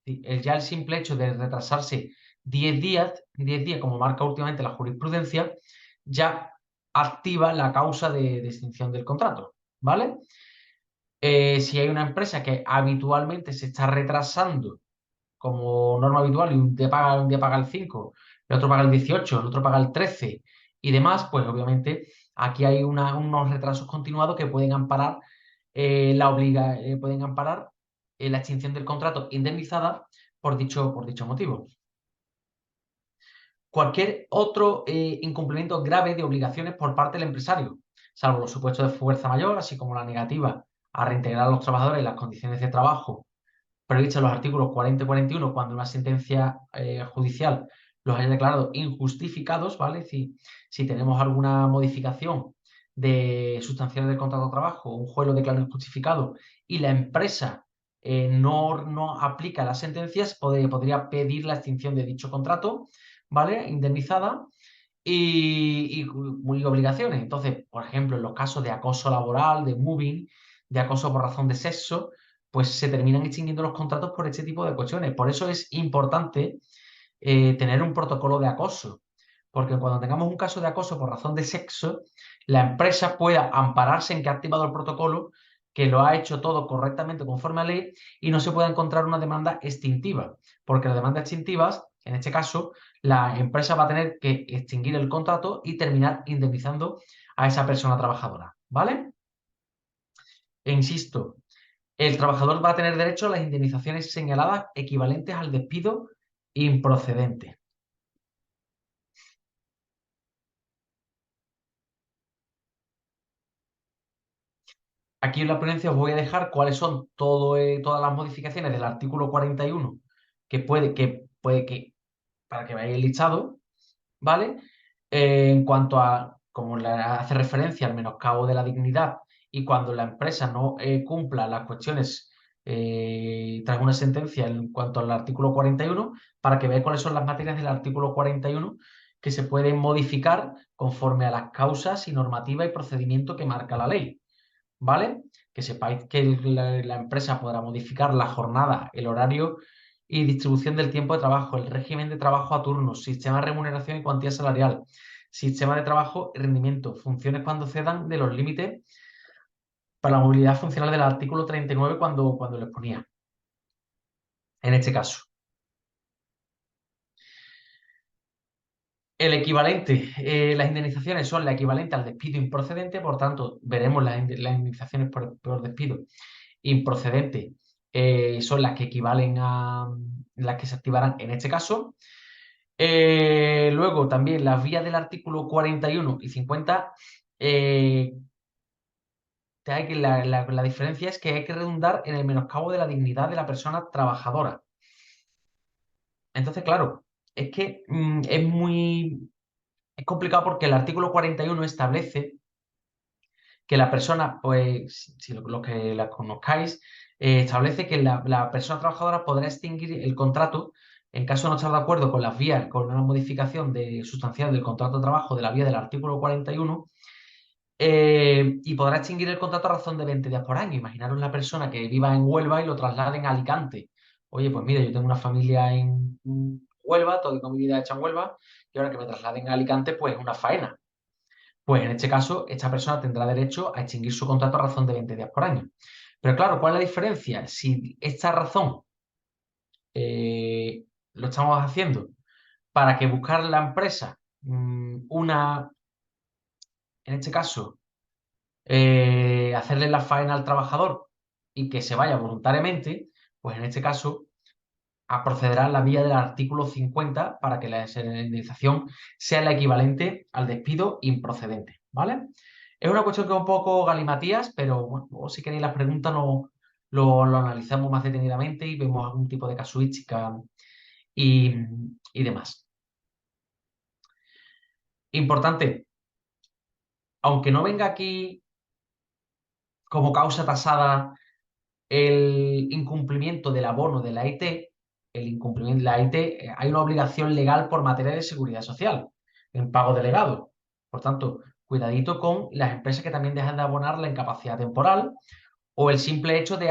Ya el simple hecho de retrasarse 10 días, como marca últimamente la jurisprudencia, ya activa la causa de extinción del contrato, ¿vale? Si hay una empresa que habitualmente se está retrasando como norma habitual y un día paga el 5, el otro paga el 18, el otro paga el 13 y demás, pues obviamente aquí hay unos retrasos continuados que pueden amparar pueden amparar la extinción del contrato indemnizada por dicho motivo. Cualquier otro incumplimiento grave de obligaciones por parte del empresario, salvo los supuestos de fuerza mayor, así como la negativa a reintegrar a los trabajadores en las condiciones de trabajo previstos en los artículos 40 y 41 cuando una sentencia judicial los haya declarado injustificados, ¿vale? Si tenemos alguna modificación sustancial del contrato de trabajo, un juez lo declara injustificado y la empresa no aplica las sentencias, podría pedir la extinción de dicho contrato, ¿vale? Indemnizada y muy obligaciones. Entonces, por ejemplo, en los casos de acoso laboral, de moving, de acoso por razón de sexo, pues se terminan extinguiendo los contratos por este tipo de cuestiones. Por eso es importante tener un protocolo de acoso, porque cuando tengamos un caso de acoso por razón de sexo, la empresa pueda ampararse en que ha activado el protocolo, que lo ha hecho todo correctamente conforme a ley y no se pueda encontrar una demanda extintiva, porque las demandas extintivas, en este caso, la empresa va a tener que extinguir el contrato y terminar indemnizando a esa persona trabajadora, ¿vale? E insisto, el trabajador va a tener derecho a las indemnizaciones señaladas equivalentes al despido improcedente. Aquí en la ponencia os voy a dejar cuáles son todas las modificaciones del artículo 41 para que veáis el listado, ¿vale? En cuanto a, como le hace referencia al menoscabo de la dignidad y cuando la empresa no cumpla las cuestiones tras una sentencia en cuanto al artículo 41, para que veáis cuáles son las materias del artículo 41 que se pueden modificar conforme a las causas y normativa y procedimiento que marca la ley, ¿vale? Que sepáis que la empresa podrá modificar la jornada, el horario y distribución del tiempo de trabajo, el régimen de trabajo a turnos, sistema de remuneración y cuantía salarial, sistema de trabajo y rendimiento, funciones cuando cedan de los límites para la movilidad funcional del artículo 39 cuando lo exponía, en este caso. El equivalente, las indemnizaciones son la equivalente al despido improcedente, por tanto, veremos las indemnizaciones por despido improcedente son las que equivalen a las que se activarán en este caso. Luego también las vías del artículo 41 y 50, la diferencia es que hay que redundar en el menoscabo de la dignidad de la persona trabajadora. Entonces, claro, es que es complicado porque el artículo 41 establece que la persona, pues, si lo que la conozcáis, establece que la persona trabajadora podrá extinguir el contrato en caso de no estar de acuerdo con las vías, con una modificación sustancial del contrato de trabajo de la vía del artículo 41, y podrá extinguir el contrato a razón de 20 días por año. Imaginaros una persona que viva en Huelva y lo trasladen a Alicante. Oye, pues mira, yo tengo una familia en Huelva, toda mi vida hecha en Huelva, y ahora que me trasladen a Alicante, pues es una faena. Pues en este caso, esta persona tendrá derecho a extinguir su contrato a razón de 20 días por año. Pero claro, ¿cuál es la diferencia? Si esta razón lo estamos haciendo para que buscar la empresa en este caso, hacerle la faena al trabajador y que se vaya voluntariamente, pues en este caso procederá la vía del artículo 50 para que la indemnización sea la equivalente al despido improcedente, ¿vale? Es una cuestión que es un poco galimatías, pero bueno, luego si queréis las preguntas lo analizamos más detenidamente y vemos algún tipo de casuística y, y demás. Importante, aunque no venga aquí como causa tasada el incumplimiento del abono de la IT, el incumplimiento de la IT, hay una obligación legal por materia de seguridad social en pago delegado. Por tanto, cuidadito con las empresas que también dejan de abonar la incapacidad temporal o el simple hecho de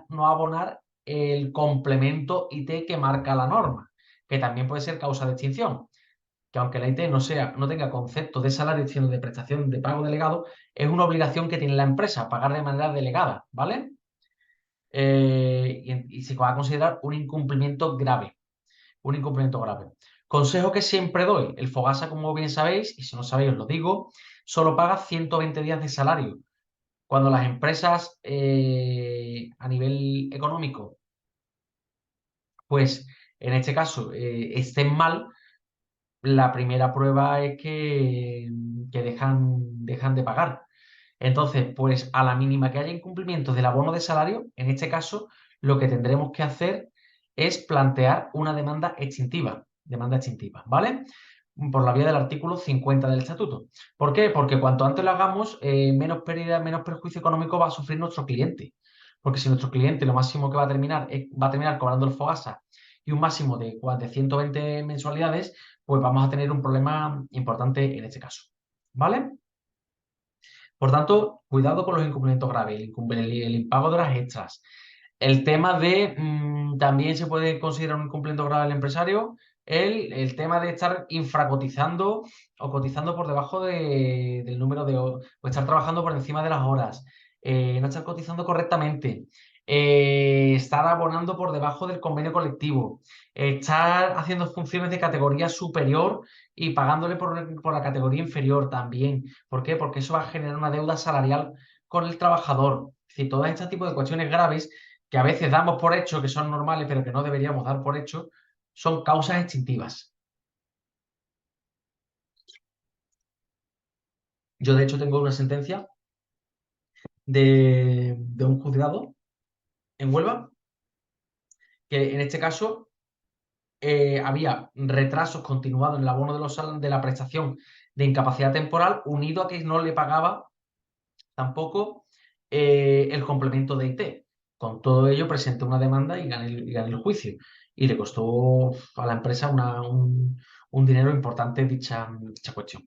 no abonar el complemento IT que marca la norma, que también puede ser causa de extinción. Que aunque la IT no tenga concepto de salario, sino de prestación de pago delegado, es una obligación que tiene la empresa pagar de manera delegada, ¿vale? Y se va a considerar un incumplimiento grave. Un incumplimiento grave. Consejo que siempre doy, el Fogasa, como bien sabéis, y si no sabéis os lo digo, solo paga 120 días de salario. Cuando las empresas a nivel económico, pues en este caso estén mal, la primera prueba es que dejan de pagar. Entonces, pues a la mínima que haya incumplimiento del abono de salario, en este caso, lo que tendremos que hacer es plantear una demanda extintiva, ¿vale? Por la vía del artículo 50 del estatuto. ¿Por qué? Porque cuanto antes lo hagamos, menos pérdida, menos perjuicio económico va a sufrir nuestro cliente. Porque si nuestro cliente lo máximo que va a terminar cobrando el Fogasa y un máximo de 120 mensualidades, pues vamos a tener un problema importante en este caso. ¿Vale? Por tanto, cuidado con los incumplimientos graves, el impago de horas extras. El tema de, también se puede considerar un incumplimiento grave del empresario, el tema de estar infracotizando o cotizando por debajo del número de horas, o estar trabajando por encima de las horas, no estar cotizando correctamente, estar abonando por debajo del convenio colectivo, estar haciendo funciones de categoría superior y pagándole por la categoría inferior también. ¿Por qué? Porque eso va a generar una deuda salarial con el trabajador. Es decir, todo este tipo de cuestiones graves que a veces damos por hecho, que son normales, pero que no deberíamos dar por hecho, son causas extintivas. Yo, de hecho, tengo una sentencia de un juzgado en Huelva, que en este caso había retrasos continuados en el abono de la prestación de incapacidad temporal, unido a que no le pagaba tampoco el complemento de IT. Con todo ello presenté una demanda y gané el juicio. Y le costó a la empresa un dinero importante dicha cuestión.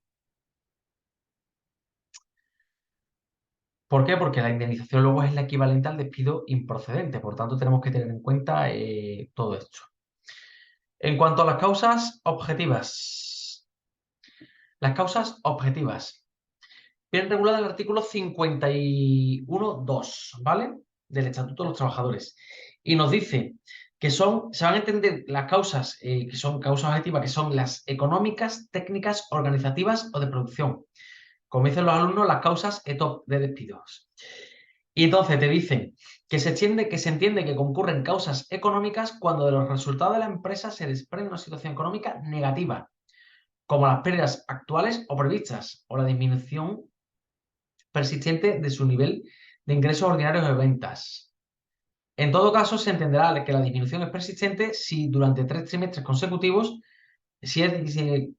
¿Por qué? Porque la indemnización luego es la equivalente al despido improcedente. Por tanto, tenemos que tener en cuenta todo esto. En cuanto a las causas objetivas. Las causas objetivas. Vienen reguladas en el artículo 51.2, ¿vale? Del Estatuto de los Trabajadores. Y nos dice que se van a entender las causas que son causas objetivas, que son las económicas, técnicas, organizativas o de producción. Como dicen los alumnos, las causas ETOP de despidos. Y entonces te dicen que se entiende que concurren causas económicas cuando de los resultados de la empresa se desprende una situación económica negativa, como las pérdidas actuales o previstas, o la disminución persistente de su nivel de ingresos ordinarios de ventas. En todo caso, se entenderá que la disminución es persistente si durante 3 trimestres consecutivos, si es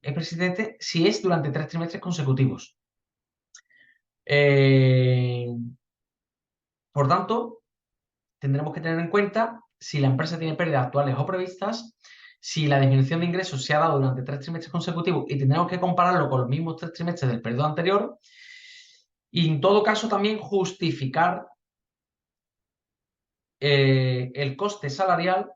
persistente si es durante 3 trimestres consecutivos. Por tanto, tendremos que tener en cuenta si la empresa tiene pérdidas actuales o previstas, si la disminución de ingresos se ha dado durante 3 trimestres consecutivos y tendremos que compararlo con los mismos 3 trimestres del periodo anterior. Y en todo caso también justificar el coste salarial,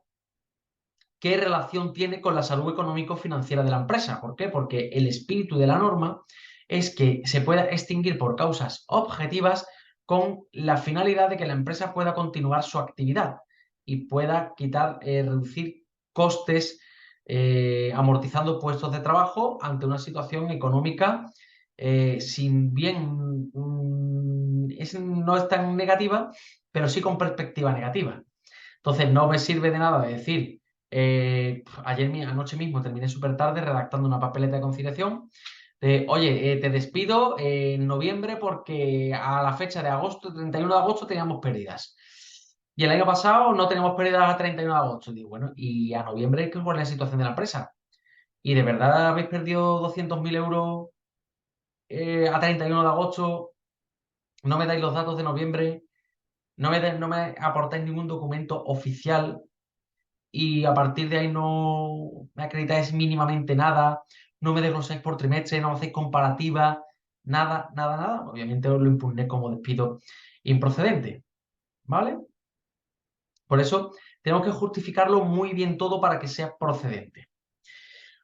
qué relación tiene con la salud económico-financiera de la empresa. ¿Por qué? Porque el espíritu de la norma es que se pueda extinguir por causas objetivas con la finalidad de que la empresa pueda continuar su actividad y pueda reducir costes, amortizando puestos de trabajo ante una situación económica, sin bien no es tan negativa, pero sí con perspectiva negativa. Entonces, no me sirve de nada de decir, anoche mismo terminé súper tarde redactando una papeleta de conciliación de, oye, te despido en noviembre porque a la fecha de agosto, 31 de agosto, teníamos pérdidas. Y el año pasado no tenemos pérdidas a 31 de agosto. Digo, bueno, y a noviembre, ¿cuál es la situación de la empresa? ¿Y de verdad habéis perdido 200.000 euros a 31 de agosto? ¿No me dais los datos de noviembre? No me aportáis ningún documento oficial y a partir de ahí no me acreditáis mínimamente nada, no me desglosáis por trimestre, no me hacéis comparativa, nada, nada, nada? Obviamente os lo impugné como despido improcedente, ¿vale? Por eso tenemos que justificarlo muy bien todo para que sea procedente.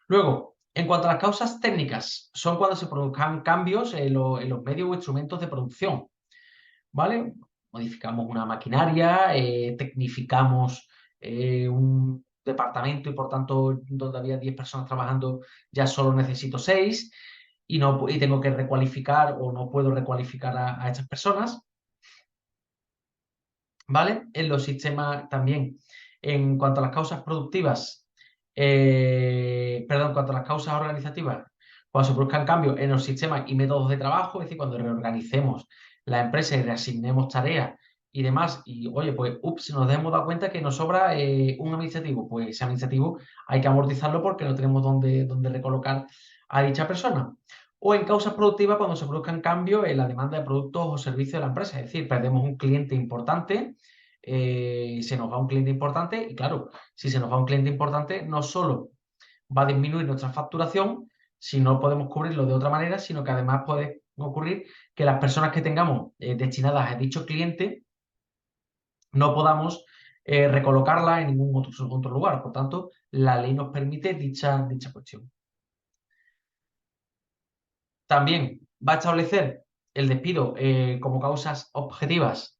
Luego, en cuanto a las causas técnicas, son cuando se produzcan cambios en los medios o instrumentos de producción, ¿vale? Modificamos una maquinaria, tecnificamos un departamento y por tanto donde había 10 personas trabajando ya solo necesito 6 y tengo que recualificar o no puedo recualificar a estas personas, ¿vale? En los sistemas también, en cuanto a las causas productivas, en cuanto a las causas organizativas, cuando se produzcan cambios en los sistemas y métodos de trabajo, es decir, cuando reorganicemos la empresa y reasignemos tareas y demás, y oye, pues, nos hemos dado cuenta que nos sobra un administrativo, pues ese administrativo hay que amortizarlo porque no tenemos dónde recolocar a dicha persona. O en causas productivas cuando se produzcan cambios en la demanda de productos o servicios de la empresa, es decir, perdemos un cliente importante, se nos va un cliente importante y claro, si se nos va un cliente importante, no solo va a disminuir nuestra facturación, si no podemos cubrirlo de otra manera, sino que además puede ocurrir que las personas que tengamos destinadas a dicho cliente no podamos recolocarla en ningún otro lugar. Por tanto, la ley nos permite dicha cuestión. También va a establecer el despido como causas objetivas,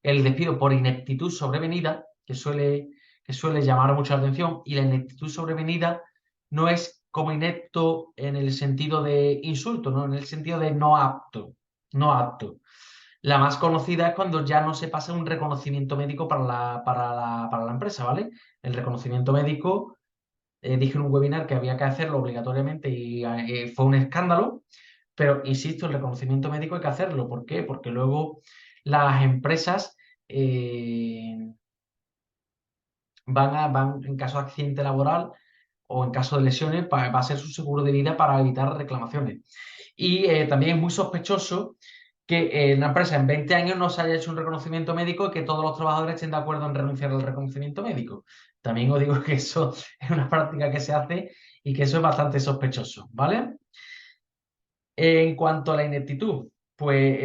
el despido por ineptitud sobrevenida, que suele llamar mucho la atención, y la ineptitud sobrevenida no es como inepto en el sentido de insulto, ¿no? En el sentido de no apto, no apto. La más conocida es cuando ya no se pasa un reconocimiento médico para la empresa, ¿vale? El reconocimiento médico, dije en un webinar que había que hacerlo obligatoriamente y fue un escándalo, pero insisto, el reconocimiento médico hay que hacerlo. ¿Por qué? Porque luego las empresas van en caso de accidente laboral o en caso de lesiones, va a ser su seguro de vida para evitar reclamaciones. Y también es muy sospechoso que una empresa en 20 años no se haya hecho un reconocimiento médico y que todos los trabajadores estén de acuerdo en renunciar al reconocimiento médico. También os digo que eso es una práctica que se hace y que eso es bastante sospechoso, ¿vale? En cuanto a la ineptitud, pues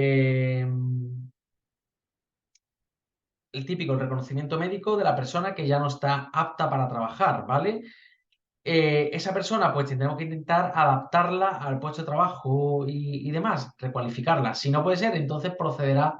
el típico reconocimiento médico de la persona que ya no está apta para trabajar, ¿vale? esa persona pues tendremos que intentar adaptarla al puesto de trabajo y demás, recualificarla. Si no puede ser, entonces procederá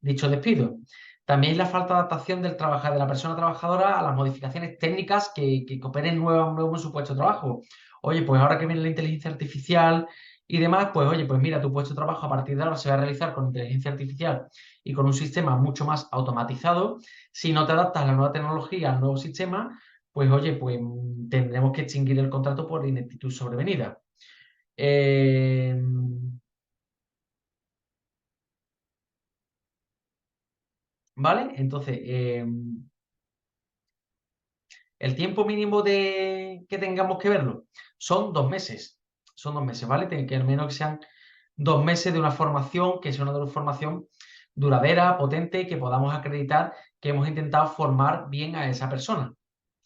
dicho despido. También la falta de adaptación de la persona trabajadora a las modificaciones técnicas que operen nuevo en su puesto de trabajo. Oye, pues ahora que viene la inteligencia artificial y demás, pues oye, pues mira, tu puesto de trabajo a partir de ahora se va a realizar con inteligencia artificial y con un sistema mucho más automatizado. Si no te adaptas a la nueva tecnología, al nuevo sistema, pues oye, pues tendremos que extinguir el contrato por ineptitud sobrevenida. Eh, ¿Vale? Entonces, el tiempo mínimo que tengamos que verlo son 2 meses. Son 2 meses, ¿vale? Que al menos que sean 2 meses de una formación, que sea una formación duradera, potente, que podamos acreditar que hemos intentado formar bien a esa persona.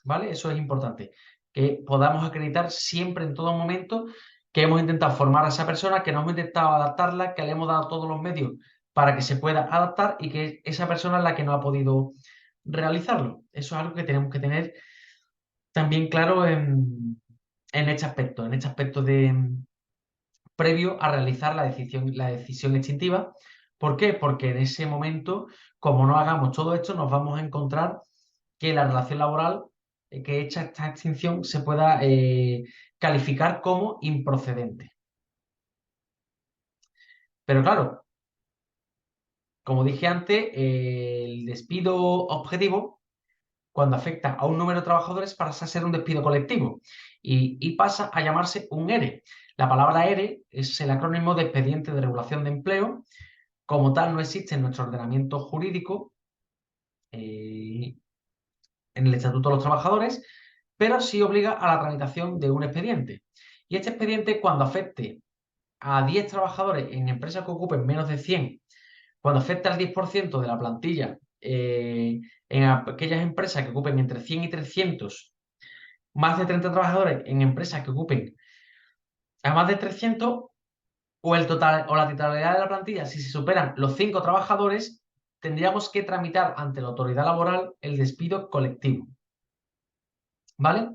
¿Vale? Eso es importante. Que podamos acreditar siempre, en todo momento, que hemos intentado formar a esa persona, que no hemos intentado adaptarla, que le hemos dado todos los medios para que se pueda adaptar y que esa persona es la que no ha podido realizarlo. Eso es algo que tenemos que tener también claro en este aspecto previo a realizar la decisión extintiva. ¿Por qué? Porque en ese momento, como no hagamos todo esto, nos vamos a encontrar que la relación laboral que hecha esta extinción se pueda calificar como improcedente. Pero claro, como dije antes, el despido objetivo, cuando afecta a un número de trabajadores, pasa a ser un despido colectivo y pasa a llamarse un ERE. La palabra ERE es el acrónimo de Expediente de Regulación de Empleo. Como tal, no existe en nuestro ordenamiento jurídico, en el Estatuto de los Trabajadores, pero sí obliga a la tramitación de un expediente. Y este expediente, cuando afecte a 10 trabajadores en empresas que ocupen menos de 100, cuando afecte al 10% de la plantilla en aquellas empresas que ocupen entre 100 y 300, más de 30 trabajadores en empresas que ocupen a más de 300, o el total o la totalidad de la plantilla, si se superan los 5 trabajadores, tendríamos que tramitar ante la autoridad laboral el despido colectivo. ¿Vale?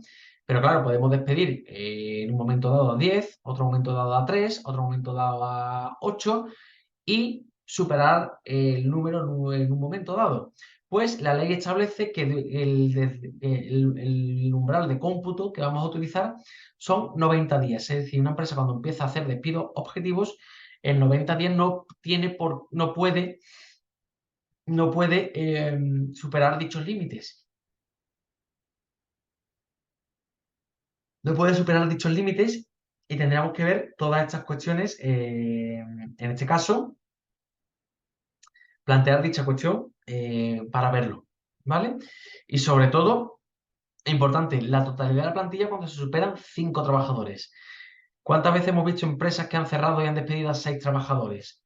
Pero claro, podemos despedir en un momento dado a 10, otro momento dado a 3, otro momento dado a 8 y superar el número en un momento dado. Pues la ley establece que el umbral de cómputo que vamos a utilizar son 90 días. Es decir, una empresa cuando empieza a hacer despidos objetivos, en 90 días no puede superar dichos límites. No puede superar dichos límites y tendríamos que ver todas estas cuestiones, en este caso, plantear dicha cuestión para verlo, ¿vale? Y sobre todo, importante, la totalidad de la plantilla cuando se superan 5 trabajadores. ¿Cuántas veces hemos visto empresas que han cerrado y han despedido a 6 trabajadores?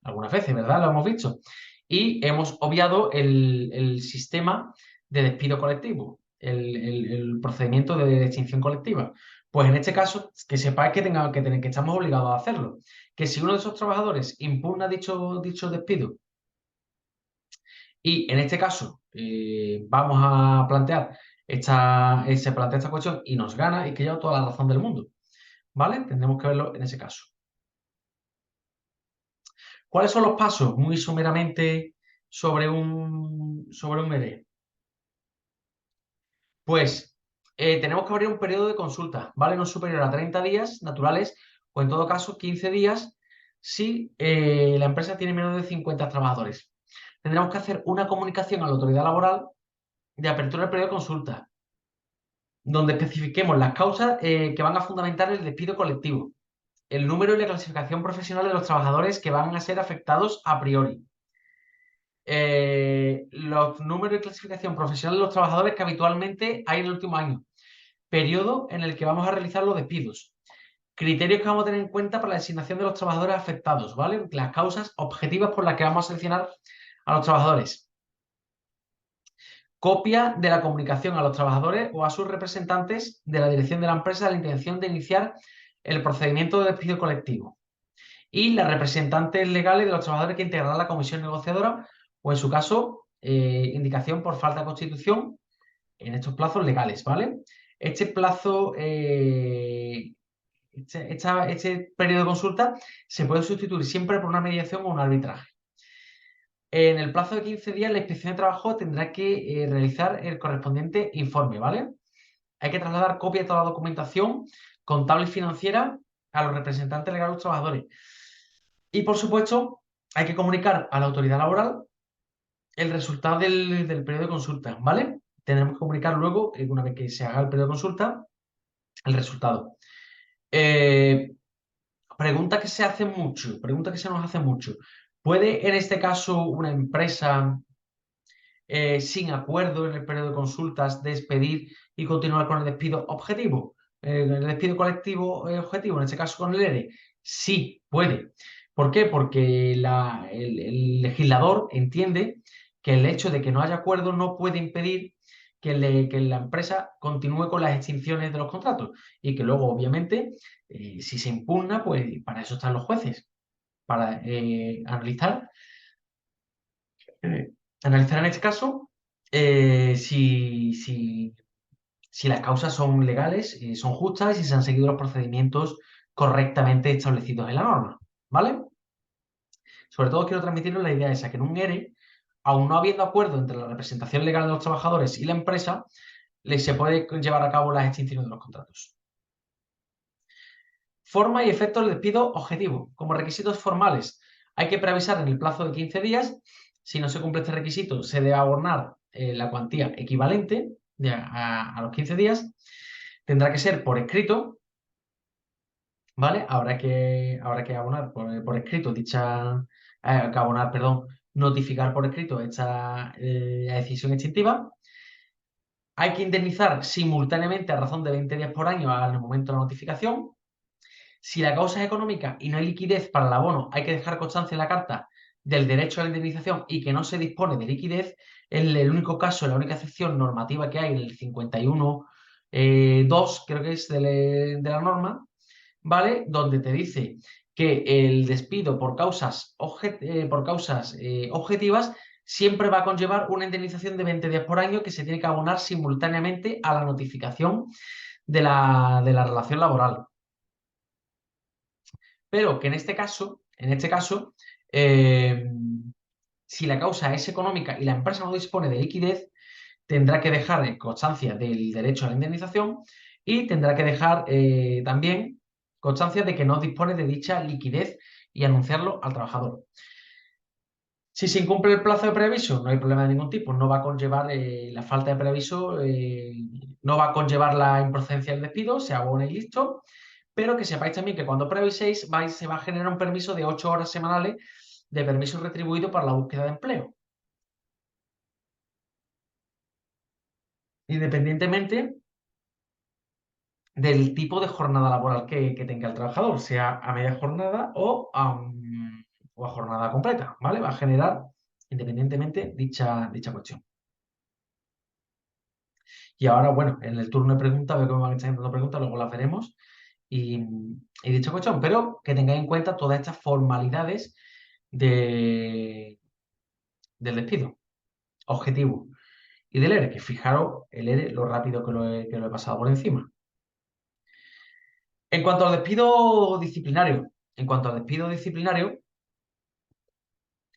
Algunas veces, ¿verdad? Lo hemos visto. Y hemos obviado el sistema de despido colectivo, el procedimiento de extinción colectiva. Pues en este caso, que sepáis que estamos obligados a hacerlo. Que si uno de esos trabajadores impugna dicho despido y en este caso vamos a plantear se plantea esta cuestión y nos gana, y que lleva toda la razón del mundo. ¿Vale? Tendremos que verlo en ese caso. ¿Cuáles son los pasos? Muy someramente sobre un MERE. Pues tenemos que abrir un periodo de consulta, ¿vale? No superior a 30 días naturales o en todo caso 15 días si la empresa tiene menos de 50 trabajadores. Tendremos que hacer una comunicación a la autoridad laboral de apertura del periodo de consulta, donde especifiquemos las causas que van a fundamentar el despido colectivo, el número y la clasificación profesional de los trabajadores que van a ser afectados a priori, los números de clasificación profesional de los trabajadores que habitualmente hay en el último año, periodo en el que vamos a realizar los despidos, criterios que vamos a tener en cuenta para la designación de los trabajadores afectados, ¿vale? Las causas objetivas por las que vamos a seleccionar a los trabajadores. Copia de la comunicación a los trabajadores o a sus representantes de la dirección de la empresa de la intención de iniciar el procedimiento de despido colectivo. Y las representantes legales de los trabajadores que integrarán la comisión negociadora o, en su caso, indicación por falta de constitución en estos plazos legales, ¿vale? Este plazo, este periodo de consulta se puede sustituir siempre por una mediación o un arbitraje. En el plazo de 15 días, la inspección de trabajo tendrá que realizar el correspondiente informe, ¿vale? Hay que trasladar copia de toda la documentación contable y financiera a los representantes legales de los trabajadores. Y, por supuesto, hay que comunicar a la autoridad laboral el resultado del periodo de consulta, ¿vale? Tenemos que comunicar luego, una vez que se haga el periodo de consulta, el resultado. Pregunta que se hace mucho, pregunta que se nos hace mucho. ¿Puede, en este caso, una empresa sin acuerdo en el periodo de consultas despedir y continuar con el despido objetivo? El despido colectivo objetivo, en este caso con el ERE. Sí, puede. ¿Por qué? Porque el legislador entiende que el hecho de que no haya acuerdo no puede impedir que la empresa continúe con las extinciones de los contratos y que luego, obviamente, si se impugna, pues para eso están los jueces, para eh, analizar en este caso si las causas son legales, son justas y si se han seguido los procedimientos correctamente establecidos en la norma, ¿vale? Sobre todo quiero transmitiros la idea esa, que en un ERE, aun no habiendo acuerdo entre la representación legal de los trabajadores y la empresa, se puede llevar a cabo las extinciones de los contratos. Forma y efectos del despido objetivo. Como requisitos formales, hay que preavisar en el plazo de 15 días. Si no se cumple este requisito, se debe abonar la cuantía equivalente a los 15 días. Tendrá que ser por escrito, ¿vale? Habrá que abonar por escrito notificar por escrito la decisión extintiva. Hay que indemnizar simultáneamente a razón de 20 días por año al momento de la notificación. Si la causa es económica y no hay liquidez para el abono, hay que dejar constancia en la carta del derecho a la indemnización y que no se dispone de liquidez. En el único caso, la única excepción normativa que hay, en el 51.2, creo que es de la norma, ¿vale? Donde te dice que el despido por causas objetivas siempre va a conllevar una indemnización de 20 días por año que se tiene que abonar simultáneamente a la notificación de la relación laboral. Pero que en este caso, si la causa es económica y la empresa no dispone de liquidez, tendrá que dejar constancia del derecho a la indemnización y tendrá que dejar también constancia de que no dispone de dicha liquidez y anunciarlo al trabajador. Si se incumple el plazo de preaviso, no hay problema de ningún tipo, no va a conllevar la falta de preaviso, no va a conllevar la improcedencia del despido, se abona y listo. Pero que sepáis también que cuando preaviséis se va a generar un permiso de 8 horas semanales de permiso retribuido para la búsqueda de empleo. Independientemente del tipo de jornada laboral que tenga el trabajador, sea a media jornada o a jornada completa, ¿vale? Va a generar independientemente dicha cuestión. Y ahora, bueno, en el turno de preguntas, veo que me van a estar haciendo preguntas, luego las veremos. Y dicha cuestión, pero que tengáis en cuenta todas estas formalidades del despido objetivo y del ERE, que fijaros el ERE lo rápido que lo he pasado por encima. En cuanto al despido disciplinario,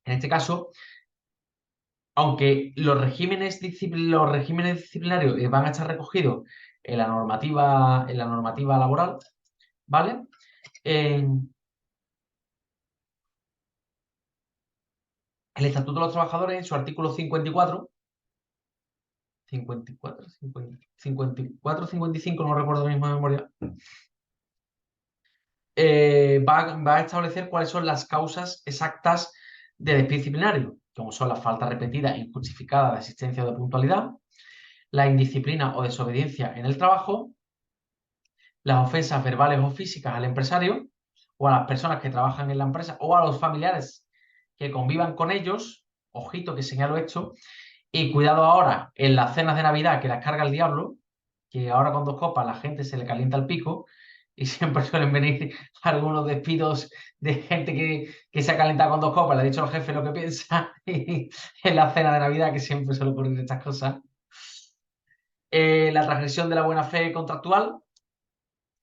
en este caso, aunque los regímenes disciplinarios van a estar recogidos en la normativa laboral, ¿vale? El Estatuto de los Trabajadores, en su artículo 54, 55, no recuerdo la misma memoria, va a establecer cuáles son las causas exactas de despido disciplinario, como son la falta repetida e injustificada de asistencia o de puntualidad, la indisciplina o desobediencia en el trabajo, las ofensas verbales o físicas al empresario o a las personas que trabajan en la empresa o a los familiares que convivan con ellos, ojito que señalo esto, y cuidado ahora en las cenas de Navidad que las carga el diablo, que ahora con 2 copas la gente se le calienta el pico y siempre suelen venir algunos despidos de gente que se ha calentado con 2 copas, le ha dicho al jefe lo que piensa y en la cena de Navidad que siempre suele ocurrir estas cosas. La transgresión de la buena fe contractual,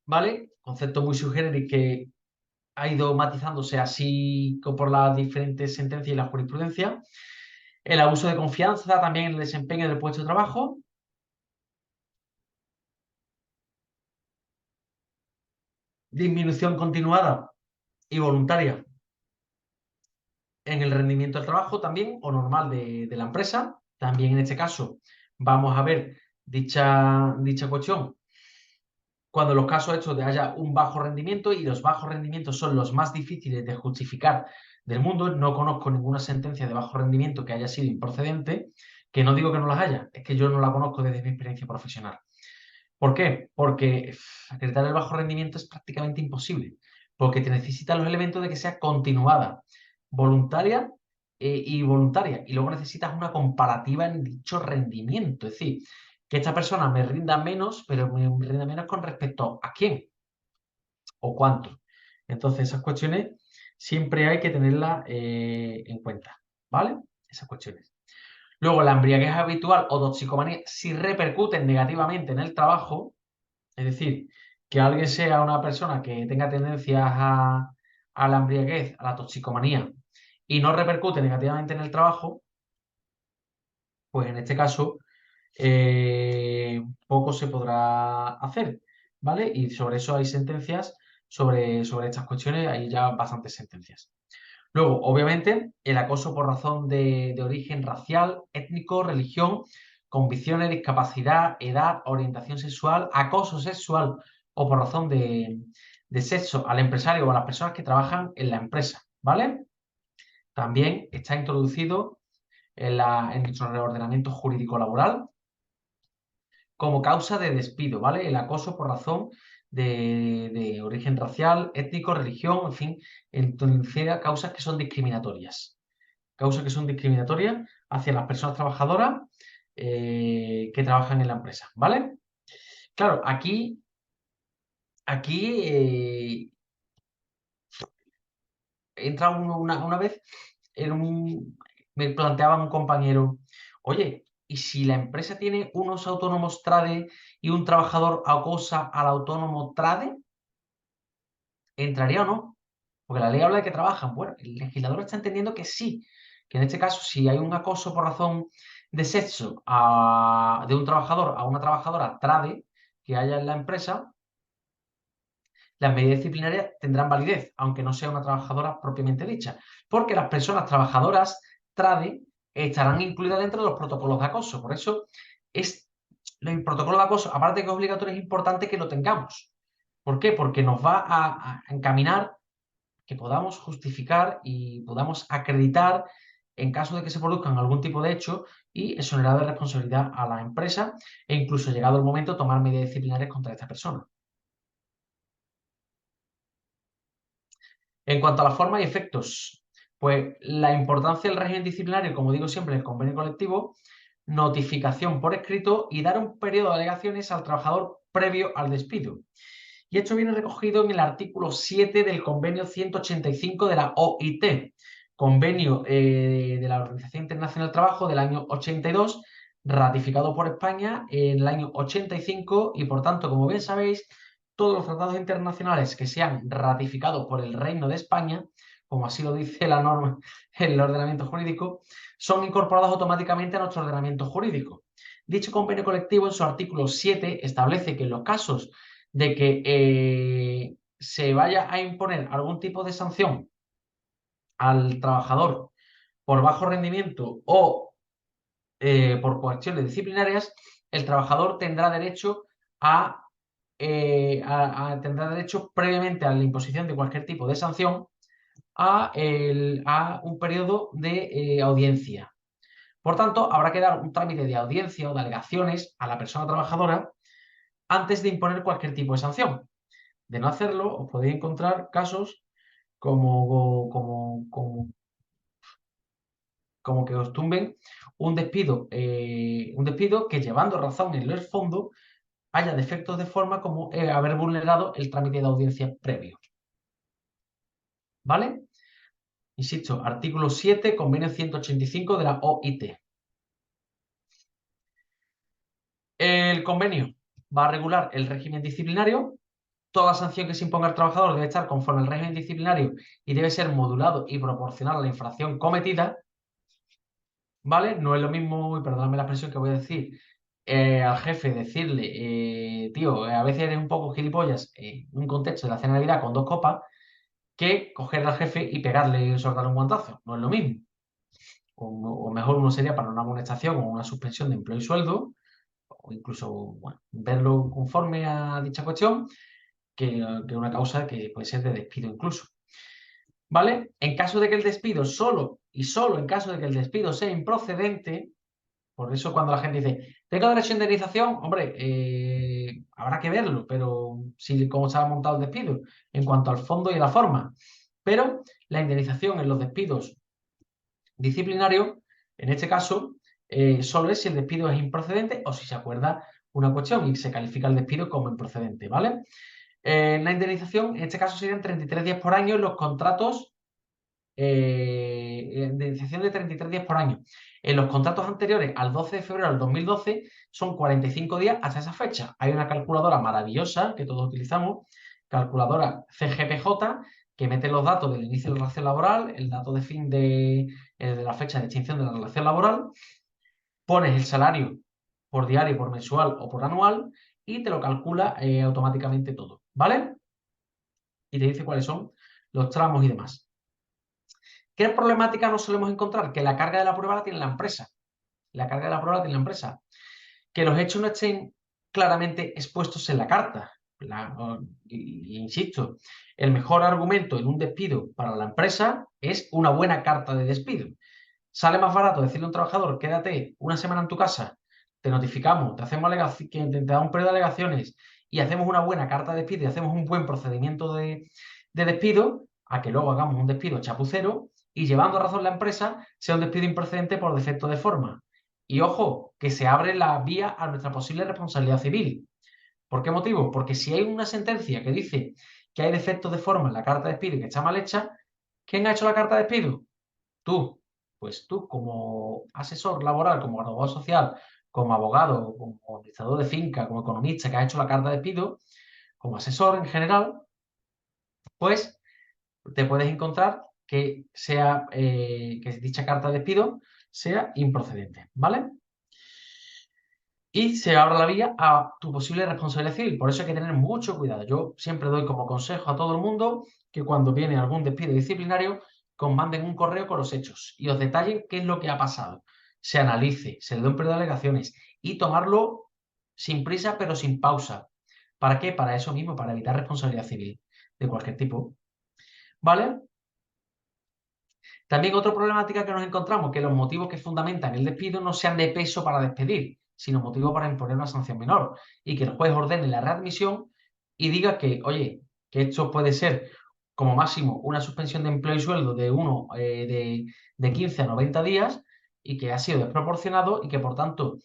¿vale? Concepto muy sugerente que ha ido matizándose así por las diferentes sentencias y la jurisprudencia. El abuso de confianza también en el desempeño del puesto de trabajo. Disminución continuada y voluntaria en el rendimiento del trabajo también, o normal de la empresa. También en este caso vamos a ver dicha cuestión cuando los casos estos de haya un bajo rendimiento, y los bajos rendimientos son los más difíciles de justificar del mundo. No conozco ninguna sentencia de bajo rendimiento que haya sido improcedente, que no digo que no las haya, es que yo no la conozco desde mi experiencia profesional. ¿Por qué? Porque acreditar el bajo rendimiento es prácticamente imposible, porque te necesitan los elementos de que sea continuada, voluntaria y voluntaria, y luego necesitas una comparativa en dicho rendimiento, es decir, que esta persona me rinda menos, pero me rinda menos con respecto a quién o cuánto. Entonces, esas cuestiones siempre hay que tenerlas en cuenta, ¿vale? Esas cuestiones. Luego, la embriaguez habitual o toxicomanía, si repercuten negativamente en el trabajo, es decir, que alguien sea una persona que tenga tendencias a la embriaguez, a la toxicomanía, y no repercute negativamente en el trabajo, pues en este caso poco se podrá hacer, ¿vale? Y sobre eso hay sentencias, sobre estas cuestiones hay ya bastantes sentencias. Luego, obviamente, el acoso por razón de origen racial, étnico, religión, convicciones, discapacidad, edad, orientación sexual, acoso sexual o por razón de sexo al empresario o a las personas que trabajan en la empresa, ¿vale? También está introducido en nuestro reordenamiento jurídico laboral como causa de despido, ¿vale? El acoso por razón de origen racial, étnico, religión, en fin, entonces causas que son discriminatorias. Causas que son discriminatorias hacia las personas trabajadoras que trabajan en la empresa, ¿vale? Claro, aquí entra una vez, me planteaba un compañero, oye, ¿y si la empresa tiene unos autónomos trade y un trabajador acosa al autónomo trade? ¿Entraría o no? Porque la ley habla de que trabajan. Bueno, el legislador está entendiendo que sí, que en este caso, si hay un acoso por razón de sexo de un trabajador a una trabajadora trade que haya en la empresa, las medidas disciplinarias tendrán validez, aunque no sea una trabajadora propiamente dicha, porque las personas trabajadoras trade estarán incluidas dentro de los protocolos de acoso. Por eso, el protocolo de acoso, aparte de que es obligatorio, es importante que lo tengamos. ¿Por qué? Porque nos va a encaminar que podamos justificar y podamos acreditar en caso de que se produzcan algún tipo de hecho y exonerar de responsabilidad a la empresa e incluso llegado el momento tomar medidas disciplinarias contra esta persona. En cuanto a la forma y efectos, pues la importancia del régimen disciplinario, como digo siempre, en el convenio colectivo, notificación por escrito y dar un periodo de alegaciones al trabajador previo al despido. Y esto viene recogido en el artículo 7 del convenio 185 de la OIT, convenio de la Organización Internacional del Trabajo del año 82, ratificado por España en el año 85 y, por tanto, como bien sabéis, todos los tratados internacionales que sean ratificados por el Reino de España, como así lo dice la norma en el ordenamiento jurídico, son incorporados automáticamente a nuestro ordenamiento jurídico. Dicho convenio colectivo, en su artículo 7, establece que en los casos de que se vaya a imponer algún tipo de sanción al trabajador por bajo rendimiento o por cuestiones disciplinarias, el trabajador tendrá derecho tendrá derecho previamente a la imposición de cualquier tipo de sanción a un periodo de audiencia. Por tanto, habrá que dar un trámite de audiencia o de alegaciones a la persona trabajadora antes de imponer cualquier tipo de sanción. De no hacerlo, os podéis encontrar casos como que os tumben un despido que, llevando razón en el fondo, haya defectos de forma como haber vulnerado el trámite de audiencia previo. ¿Vale? Insisto, artículo 7, convenio 185 de la OIT. El convenio va a regular el régimen disciplinario. Toda sanción que se imponga al trabajador debe estar conforme al régimen disciplinario y debe ser modulado y proporcional a la infracción cometida, ¿vale? No es lo mismo, y perdóname la expresión que voy a decir, al jefe decirle, tío, a veces eres un poco gilipollas en un contexto de la cena de Navidad con 2 copas, que coger al jefe y pegarle y soltarle un guantazo. No es lo mismo. O mejor uno sería para una amonestación o una suspensión de empleo y sueldo, o incluso bueno, verlo conforme a dicha cuestión, que una causa que puede ser de despido incluso. ¿Vale? En caso de que el despido solo y solo en caso de que el despido sea improcedente, por eso cuando la gente dice, ¿tengo derecho a indemnización? Hombre, habrá que verlo, pero si cómo se ha montado el despido en cuanto al fondo y a la forma. Pero la indemnización en los despidos disciplinarios, en este caso, solo es si el despido es improcedente o si se acuerda una cuestión y se califica el despido como improcedente, ¿vale? La indemnización, en este caso, serían 33 días por año en los contratos, indemnización de 33 días por año. En los contratos anteriores al 12 de febrero del 2012 son 45 días hasta esa fecha. Hay una calculadora maravillosa que todos utilizamos, calculadora CGPJ, que mete los datos del inicio de la relación laboral, el dato de fin de la fecha de extinción de la relación laboral, pones el salario por diario, por mensual o por anual y te lo calcula automáticamente todo, ¿vale? Y te dice cuáles son los tramos y demás. ¿Qué problemática nos solemos encontrar? Que la carga de la prueba la tiene la empresa. La carga de la prueba la tiene la empresa. Que los hechos no estén claramente expuestos en la carta. Insisto, el mejor argumento en un despido para la empresa es una buena carta de despido. Sale más barato decirle a un trabajador, quédate una semana en tu casa, te notificamos, te hacemos que te da un periodo de alegaciones y hacemos una buena carta de despido y hacemos un buen procedimiento de despido, a que luego hagamos un despido chapucero y llevando a razón la empresa sea un despido improcedente por defecto de forma. Y ojo, que se abre la vía a nuestra posible responsabilidad civil. ¿Por qué motivo? Porque si hay una sentencia que dice que hay defectos de forma en la carta de despido y que está mal hecha, ¿quién ha hecho la carta de despido? Tú. Pues tú, como asesor laboral, como abogado social, como abogado, como administrador de finca, como economista que ha hecho la carta de despido, como asesor en general, pues te puedes encontrar que dicha carta de despido sea improcedente, ¿vale? Y se abre la vía a tu posible responsabilidad civil. Por eso hay que tener mucho cuidado. Yo siempre doy como consejo a todo el mundo que cuando viene algún despido disciplinario, que os manden un correo con los hechos y os detallen qué es lo que ha pasado. Se analice, se le dé un periodo de alegaciones y tomarlo sin prisa pero sin pausa. ¿Para qué? Para eso mismo, para evitar responsabilidad civil de cualquier tipo. ¿Vale? También otra problemática que nos encontramos, que los motivos que fundamentan el despido no sean de peso para despedir, sino motivo para imponer una sanción menor, y que el juez ordene la readmisión y diga que, oye, que esto puede ser como máximo una suspensión de empleo y sueldo de 15 a 90 días y que ha sido desproporcionado y que por tanto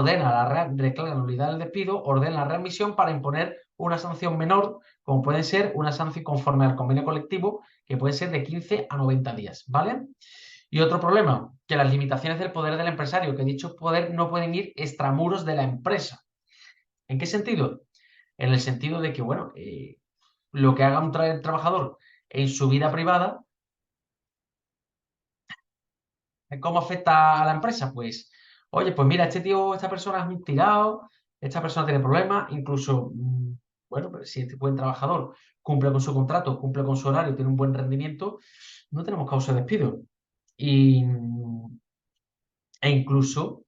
declara nulidad del despido, ordena la readmisión para imponer una sanción menor, como puede ser una sanción conforme al convenio colectivo, que puede ser de 15 a 90 días, ¿vale? Y otro problema, que las limitaciones del poder del empresario, que dicho poder no pueden ir extramuros de la empresa. ¿En qué sentido? En el sentido de que, bueno, lo que haga un trabajador en su vida privada, ¿cómo afecta a la empresa? Pues, oye, pues mira, este tío, esta persona es un tirado, esta persona tiene problemas, incluso, bueno, pero si este buen trabajador cumple con su contrato, cumple con su horario, tiene un buen rendimiento, no tenemos causa de despido. Y, e incluso,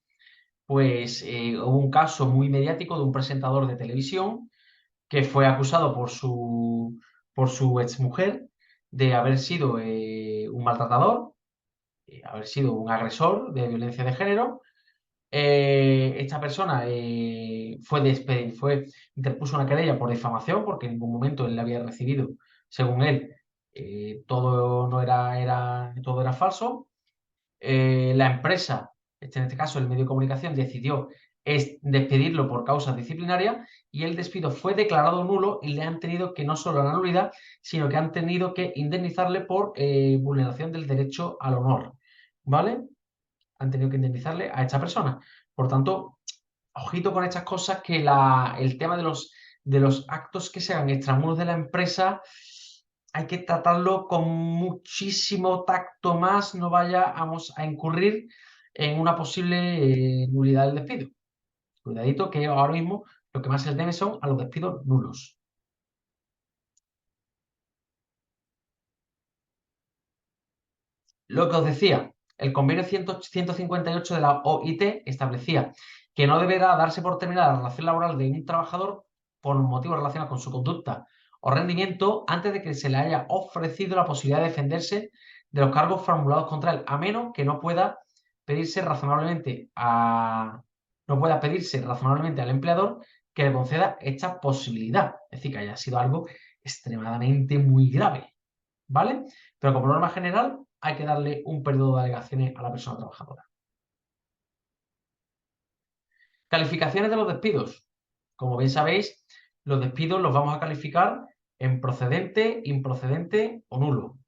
pues, hubo un caso muy mediático de un presentador de televisión que fue acusado por su exmujer de haber sido un maltratador, haber sido un agresor de violencia de género. Esta persona interpuso una querella por difamación porque en ningún momento él le había recibido, según él, todo era falso. La empresa, en este caso el medio de comunicación, decidió despedirlo por causas disciplinarias y el despido fue declarado nulo y le han tenido que no solo la nulidad, sino que han tenido que indemnizarle por vulneración del derecho al honor, ¿vale? Han tenido que indemnizarle a esta persona. Por tanto, ojito con estas cosas, que el tema de los actos que se hagan extramuros de la empresa hay que tratarlo con muchísimo tacto más, no vayamos a incurrir en una posible nulidad del despido. Cuidadito, que ahora mismo lo que más se teme son a los despidos nulos. Lo que os decía, el convenio 158 de la OIT establecía que no deberá darse por terminada la relación laboral de un trabajador por motivos relacionados con su conducta o rendimiento antes de que se le haya ofrecido la posibilidad de defenderse de los cargos formulados contra él, a menos que no pueda pedirse razonablemente al empleador que le conceda esta posibilidad. Es decir, que haya sido algo extremadamente muy grave, ¿vale? Pero como norma general, hay que darle un periodo de alegaciones a la persona trabajadora. Calificaciones de los despidos. Como bien sabéis, los despidos los vamos a calificar en procedente, improcedente o nulo.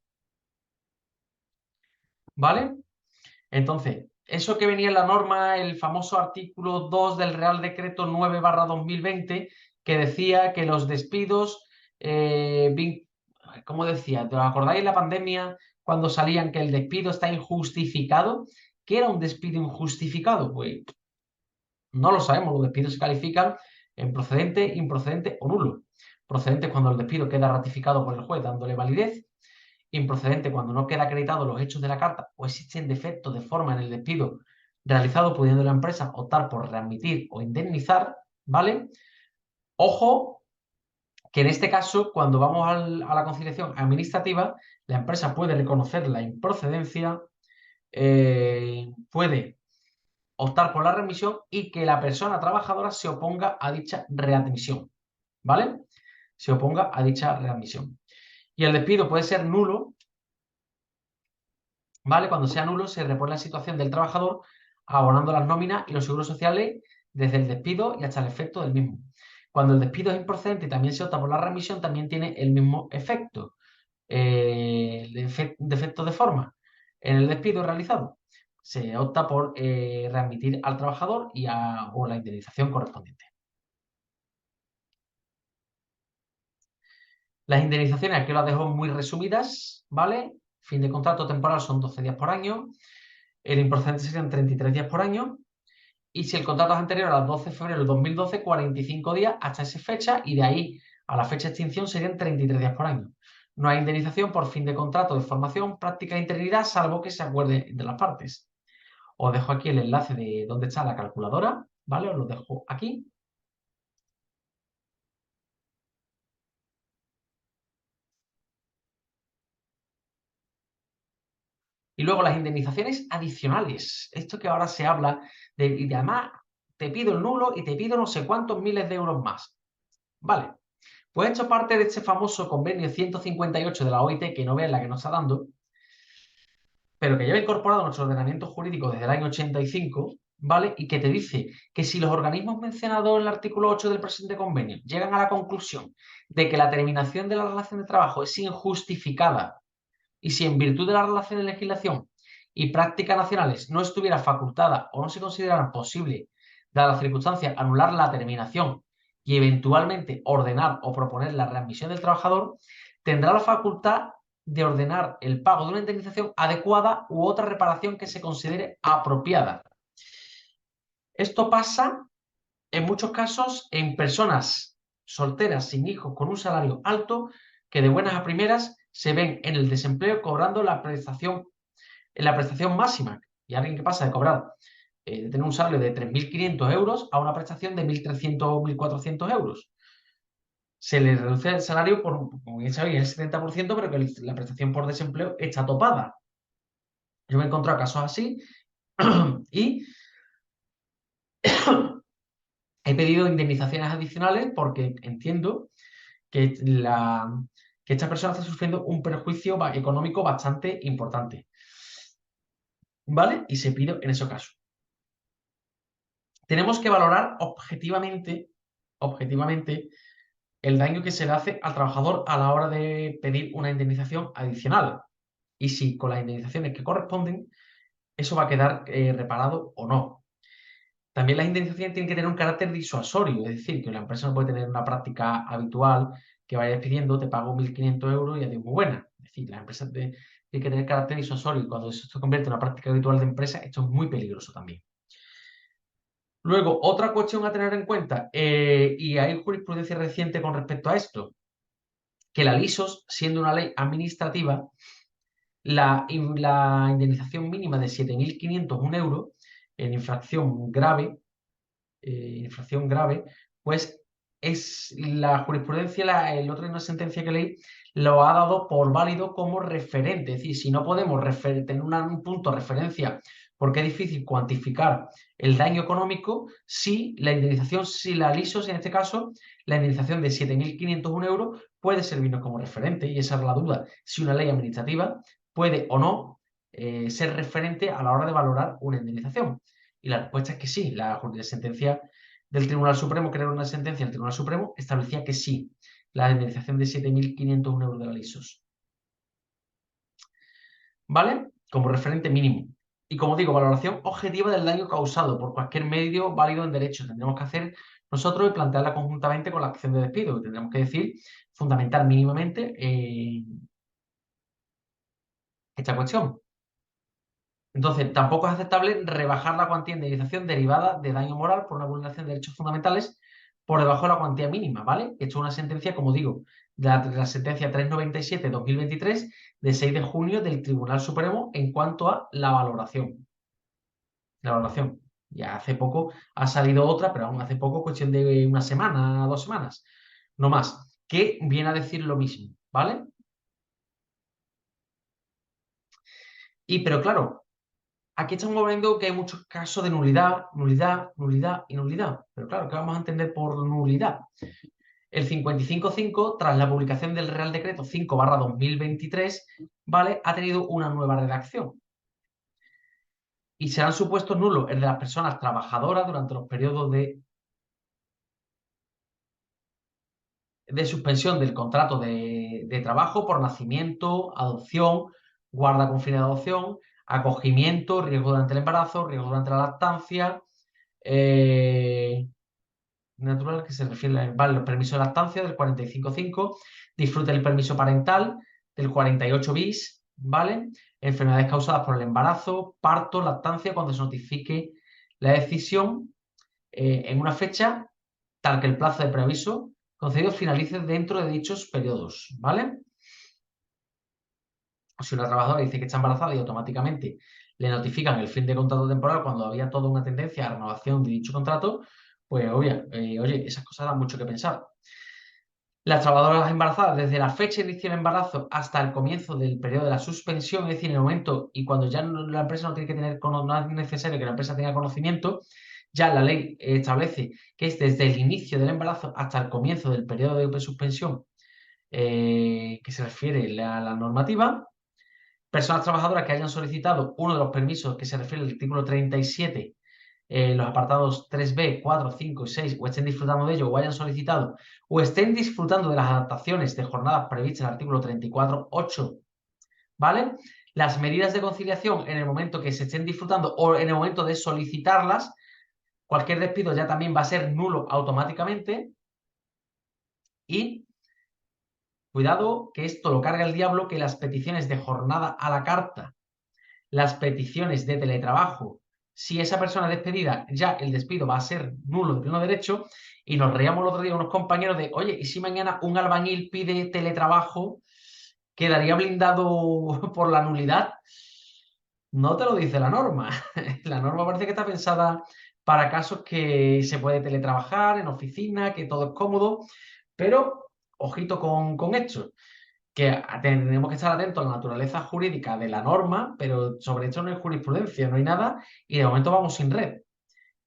¿Vale? Entonces, eso que venía en la norma, el famoso artículo 2 del Real Decreto 9/2020, que decía que los despidos, ¿cómo decía? ¿Te acordáis en la pandemia cuando salían que el despido está injustificado? ¿Qué era un despido injustificado? Pues no lo sabemos, los despidos se califican en procedente, improcedente o nulo. Procedente es cuando el despido queda ratificado por el juez dándole validez. Improcedente cuando no queda acreditado los hechos de la carta o existen defectos de forma en el despido realizado, pudiendo la empresa optar por readmitir o indemnizar, ¿vale? Ojo, que en este caso, cuando vamos a la conciliación administrativa, la empresa puede reconocer la improcedencia, puede optar por la remisión y que la persona trabajadora se oponga a dicha readmisión, ¿vale? Se oponga a dicha readmisión. Y el despido puede ser nulo, ¿vale? Cuando sea nulo, se repone la situación del trabajador abonando las nóminas y los seguros sociales desde el despido y hasta el efecto del mismo. Cuando el despido es improcedente y también se opta por la remisión, también tiene el mismo efecto. Defecto de forma en el despido realizado. Se opta por readmitir al trabajador o la indemnización correspondiente. Las indemnizaciones aquí las dejo muy resumidas, ¿vale? Fin de contrato temporal son 12 días por año. El improcedente serían 33 días por año. Y si el contrato es anterior al 12 de febrero de 2012, 45 días hasta esa fecha, y de ahí a la fecha de extinción serían 33 días por año. No hay indemnización por fin de contrato de formación, práctica de interinidad, salvo que se acuerde entre las partes. Os dejo aquí el enlace de dónde está la calculadora, ¿vale? Os lo dejo aquí. Y luego las indemnizaciones adicionales. Esto que ahora se habla y además te pido el nulo y te pido no sé cuántos miles de euros más. Vale. Pues he hecho parte de este famoso convenio 158 de la OIT, que no vean la que nos está dando, pero que lleva incorporado a nuestro ordenamiento jurídico desde el año 85, ¿vale? Y que te dice que si los organismos mencionados en el artículo 8 del presente convenio llegan a la conclusión de que la terminación de la relación de trabajo es injustificada y si en virtud de la relación de legislación y prácticas nacionales no estuviera facultada o no se considerara posible, dadas las circunstancias, anular la terminación y eventualmente ordenar o proponer la readmisión del trabajador, tendrá la facultad de ordenar el pago de una indemnización adecuada u otra reparación que se considere apropiada. Esto pasa en muchos casos en personas solteras sin hijos con un salario alto que de buenas a primeras se ven en el desempleo cobrando la prestación máxima. Y alguien que pasa de cobrar, de tener un salario de 3.500 euros a una prestación de 1.300 o 1.400 euros. Se le reduce el salario por, como bien sabéis, el 70%, pero que la prestación por desempleo está topada. Yo me he encontrado casos así y he pedido indemnizaciones adicionales porque entiendo que, que esta persona está sufriendo un perjuicio económico bastante importante. ¿Vale? Y se pide en ese caso. Tenemos que valorar objetivamente el daño que se le hace al trabajador a la hora de pedir una indemnización adicional. Y si con las indemnizaciones que corresponden, eso va a quedar reparado o no. También las indemnizaciones tienen que tener un carácter disuasorio, es decir, que la empresa no puede tener una práctica habitual que vaya despidiendo, te pago 1.500 euros y adiós, muy buena. Es decir, las empresas tienen que tener carácter disuasorio y cuando eso se convierte en una práctica habitual de empresa, esto es muy peligroso también. Luego, otra cuestión a tener en cuenta, y hay jurisprudencia reciente con respecto a esto, que la LISOS, siendo una ley administrativa, la indemnización mínima de 7.501 euros en infracción grave, pues es la jurisprudencia, el otro día una sentencia que leí, lo ha dado por válido como referente. Es decir, si no podemos tener un punto de referencia porque es difícil cuantificar el daño económico, si la indemnización, si la LISOS, en este caso, la indemnización de 7.501 euros puede servirnos como referente, y esa es la duda, si una ley administrativa puede o no ser referente a la hora de valorar una indemnización. Y la respuesta es que sí. La sentencia del Tribunal Supremo, que era una sentencia del Tribunal Supremo, establecía que sí, la indemnización de 7.501 euros de la LISOS. ¿Vale? Como referente mínimo. Y como digo, valoración objetiva del daño causado por cualquier medio válido en derecho. Tendremos que hacer nosotros y plantearla conjuntamente con la acción de despido. Y tendremos que decir, fundamentar mínimamente esta cuestión. Entonces, tampoco es aceptable rebajar la cuantía de indemnización derivada de daño moral por una vulneración de derechos fundamentales por debajo de la cuantía mínima, ¿vale? Esto es una sentencia, como digo, de la sentencia 397-2023 de 6 de junio del Tribunal Supremo en cuanto a la valoración. La valoración. Ya hace poco ha salido otra, pero aún hace poco, cuestión de una semana, 2 semanas, no más, que viene a decir lo mismo, ¿vale? Pero claro, aquí estamos viendo que hay muchos casos de nulidad, nulidad, nulidad y nulidad. Pero claro, ¿qué vamos a entender por nulidad? El 55.5, tras la publicación del Real Decreto 5/2023, ¿vale? Ha tenido una nueva redacción. Y serán supuestos nulos el de las personas trabajadoras durante los periodos de suspensión del contrato de trabajo por nacimiento, adopción, guarda con fin de adopción, acogimiento, riesgo durante el embarazo, riesgo durante la lactancia, natural, que se refiere a los permisos de lactancia del 45.5, disfrute del permiso parental del 48 bis, ¿vale? Enfermedades causadas por el embarazo, parto, lactancia, cuando se notifique la decisión en una fecha tal que el plazo de preaviso concedido finalice dentro de dichos periodos, ¿vale? Si una trabajadora dice que está embarazada y automáticamente le notifican el fin de contrato temporal cuando había toda una tendencia a la renovación de dicho contrato, pues oye, esas cosas dan mucho que pensar. Las trabajadoras embarazadas, desde la fecha de inicio del embarazo hasta el comienzo del periodo de la suspensión, es decir, en el momento y cuando ya la empresa no tiene que tener, no es necesario que la empresa tenga conocimiento, ya la ley establece que es desde el inicio del embarazo hasta el comienzo del periodo de suspensión que se refiere a la normativa. Personas trabajadoras que hayan solicitado uno de los permisos que se refiere al artículo 37, los apartados 3b, 4, 5 y 6, o estén disfrutando de ello, o hayan solicitado, o estén disfrutando de las adaptaciones de jornadas previstas en el artículo 34.8, ¿vale? Las medidas de conciliación en el momento que se estén disfrutando o en el momento de solicitarlas, cualquier despido ya también va a ser nulo automáticamente. Y cuidado que esto lo carga el diablo, que las peticiones de jornada a la carta, las peticiones de teletrabajo, si esa persona es despedida, ya el despido va a ser nulo de pleno derecho. Y nos reíamos el otro día unos compañeros de, oye, ¿y si mañana un albañil pide teletrabajo, quedaría blindado por la nulidad? No te lo dice la norma. La norma parece que está pensada para casos que se puede teletrabajar en oficina, que todo es cómodo, pero ojito con esto, que tenemos que estar atentos a la naturaleza jurídica de la norma, pero sobre esto no hay jurisprudencia, no hay nada, y de momento vamos sin red.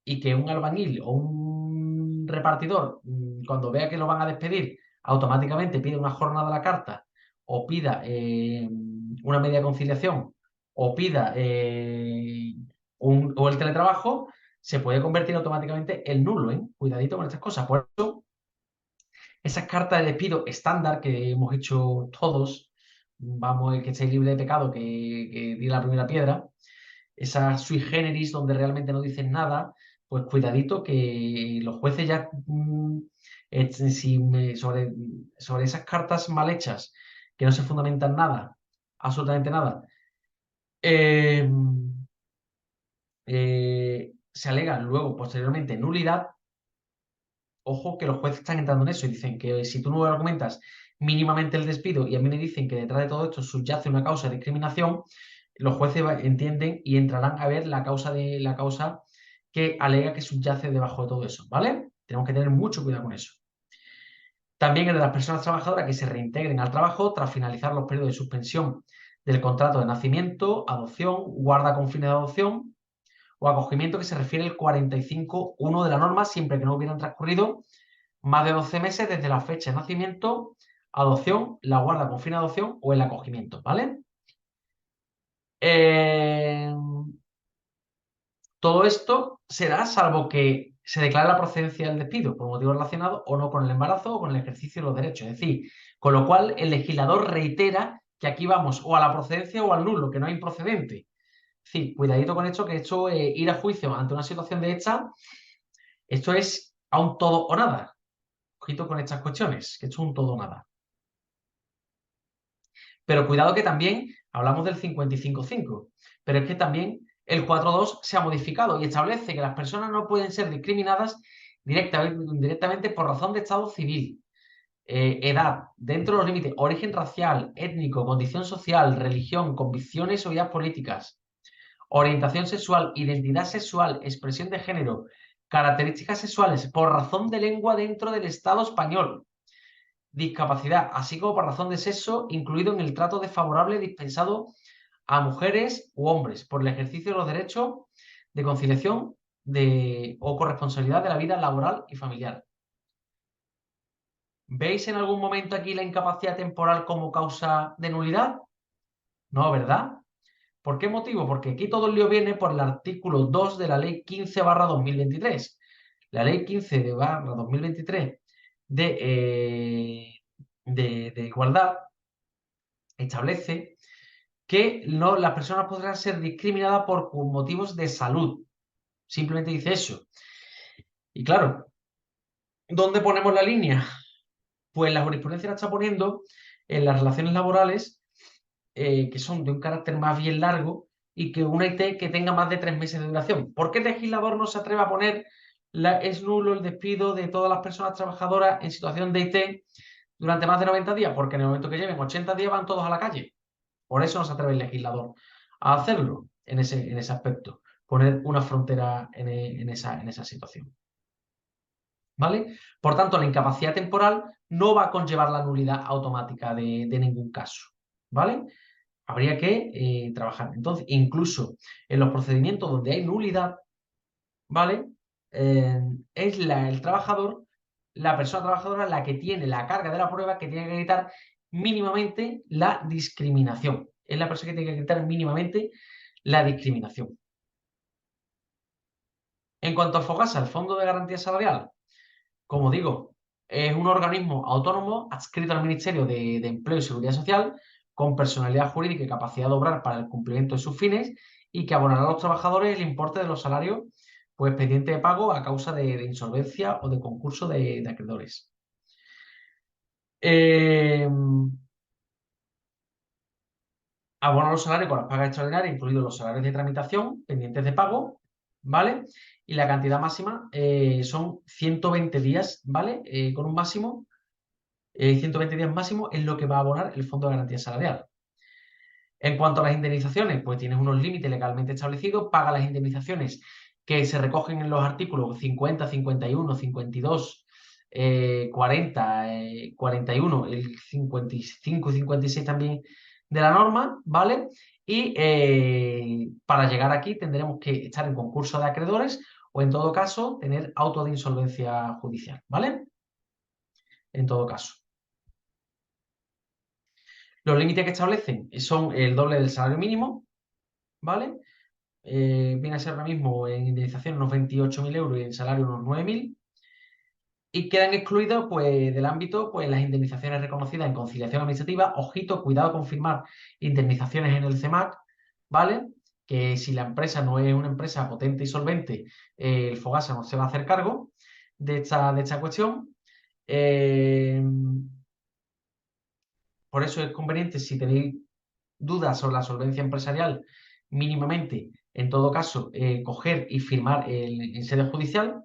Y que un albañil o un repartidor, cuando vea que lo van a despedir, automáticamente pide una jornada a la carta, o pida una media conciliación, o pida o el teletrabajo, se puede convertir automáticamente en nulo, ¿eh? Cuidadito con estas cosas. Por eso, esas cartas de despido estándar que hemos hecho todos, vamos, el que esté libre de pecado, que tire la primera piedra, esas sui generis donde realmente no dicen nada, pues cuidadito que los jueces ya sobre esas cartas mal hechas que no se fundamentan nada, absolutamente nada, eh, se alegan luego posteriormente nulidad. Ojo que los jueces están entrando en eso y dicen que si tú no argumentas mínimamente el despido y a mí me dicen que detrás de todo esto subyace una causa de discriminación, los jueces entienden y entrarán a ver la causa que alega que subyace debajo de todo eso, ¿vale? Tenemos que tener mucho cuidado con eso. También el de las personas trabajadoras que se reintegren al trabajo tras finalizar los periodos de suspensión del contrato de nacimiento, adopción, guarda con fines de adopción o acogimiento, que se refiere al 45.1 de la norma, siempre que no hubieran transcurrido más de 12 meses desde la fecha de nacimiento, adopción, la guarda con fin de adopción o el acogimiento, ¿vale? Todo esto será salvo que se declare la procedencia del despido por motivos relacionados o no con el embarazo o con el ejercicio de los derechos. Es decir, con lo cual el legislador reitera que aquí vamos o a la procedencia o al nulo, que no hay improcedente. Es decir, cuidadito con esto, que esto, ir a juicio ante una situación de esta, esto es a un todo o nada. Ojito con estas cuestiones, que esto es un todo o nada. Pero cuidado que también hablamos del 55.5, pero es que también el 4.2 se ha modificado y establece que las personas no pueden ser discriminadas directamente por razón de estado civil, edad, dentro de los límites, origen racial, étnico, condición social, religión, convicciones o ideas políticas, orientación sexual, identidad sexual, expresión de género, características sexuales, por razón de lengua dentro del Estado español, discapacidad, así como por razón de sexo, incluido en el trato desfavorable dispensado a mujeres u hombres por el ejercicio de los derechos de conciliación o corresponsabilidad de la vida laboral y familiar. ¿Veis en algún momento aquí la incapacidad temporal como causa de nulidad? No, ¿verdad? ¿Por qué motivo? Porque aquí todo el lío viene por el artículo 2 de la Ley 15/2023. La Ley 15/2023 de igualdad establece que las personas podrán ser discriminadas por motivos de salud. Simplemente dice eso. Y claro, ¿dónde ponemos la línea? Pues la jurisprudencia la está poniendo en las relaciones laborales que son de un carácter más bien largo y que una IT que tenga más de 3 meses de duración. ¿Por qué el legislador no se atreve a poner es nulo el despido de todas las personas trabajadoras en situación de IT durante más de 90 días? Porque en el momento que lleven 80 días van todos a la calle. Por eso no se atreve el legislador a hacerlo en ese aspecto, poner una frontera en esa situación. ¿Vale? Por tanto, la incapacidad temporal no va a conllevar la nulidad automática de ningún caso. ¿Vale? Habría que trabajar. Entonces, incluso en los procedimientos donde hay nulidad, ¿vale? Es el trabajador, la persona trabajadora, la que tiene la carga de la prueba, que tiene que acreditar mínimamente la discriminación. Es la persona que tiene que acreditar mínimamente la discriminación. En cuanto al FOGASA, el Fondo de Garantía Salarial, como digo, es un organismo autónomo adscrito al Ministerio de Empleo y Seguridad Social, con personalidad jurídica y capacidad de obrar para el cumplimiento de sus fines y que abonará a los trabajadores el importe de los salarios pues pendiente de pago a causa de insolvencia o de concurso de acreedores. Abona los salarios con las pagas extraordinarias, incluidos los salarios de tramitación pendientes de pago, ¿vale? Y la cantidad máxima son 120 días, ¿vale? Con un máximo 120 días máximo es lo que va a abonar el Fondo de Garantía Salarial. En cuanto a las indemnizaciones, pues tienes unos límites legalmente establecidos, paga las indemnizaciones que se recogen en los artículos 50, 51, 52, 40, 41, el 55 y 56 también de la norma, ¿vale? Y para llegar aquí tendremos que estar en concurso de acreedores o en todo caso tener auto de insolvencia judicial, ¿vale? En todo caso. Los límites que establecen son el doble del salario mínimo, ¿vale? Viene a ser ahora mismo en indemnización unos 28.000 euros y en salario unos 9.000. Y quedan excluidos pues, del ámbito pues, las indemnizaciones reconocidas en conciliación administrativa. Ojito, cuidado con firmar indemnizaciones en el CEMAC, ¿vale? que si la empresa no es una empresa potente y solvente, el FOGASA no se va a hacer cargo de esta cuestión. Por eso es conveniente, si tenéis dudas sobre la solvencia empresarial, mínimamente, en todo caso, coger y firmar en sede judicial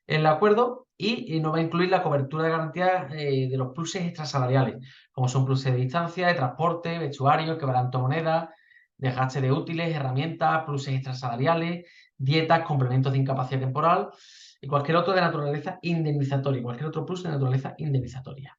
el acuerdo, y nos va a incluir la cobertura de garantía de los pluses extrasalariales, como son pluses de distancia, de transporte, vestuario, quebranto moneda, desgaste de útiles, herramientas, pluses extrasalariales, dietas, complementos de incapacidad temporal y cualquier otro de naturaleza indemnizatoria, cualquier otro plus de naturaleza indemnizatoria.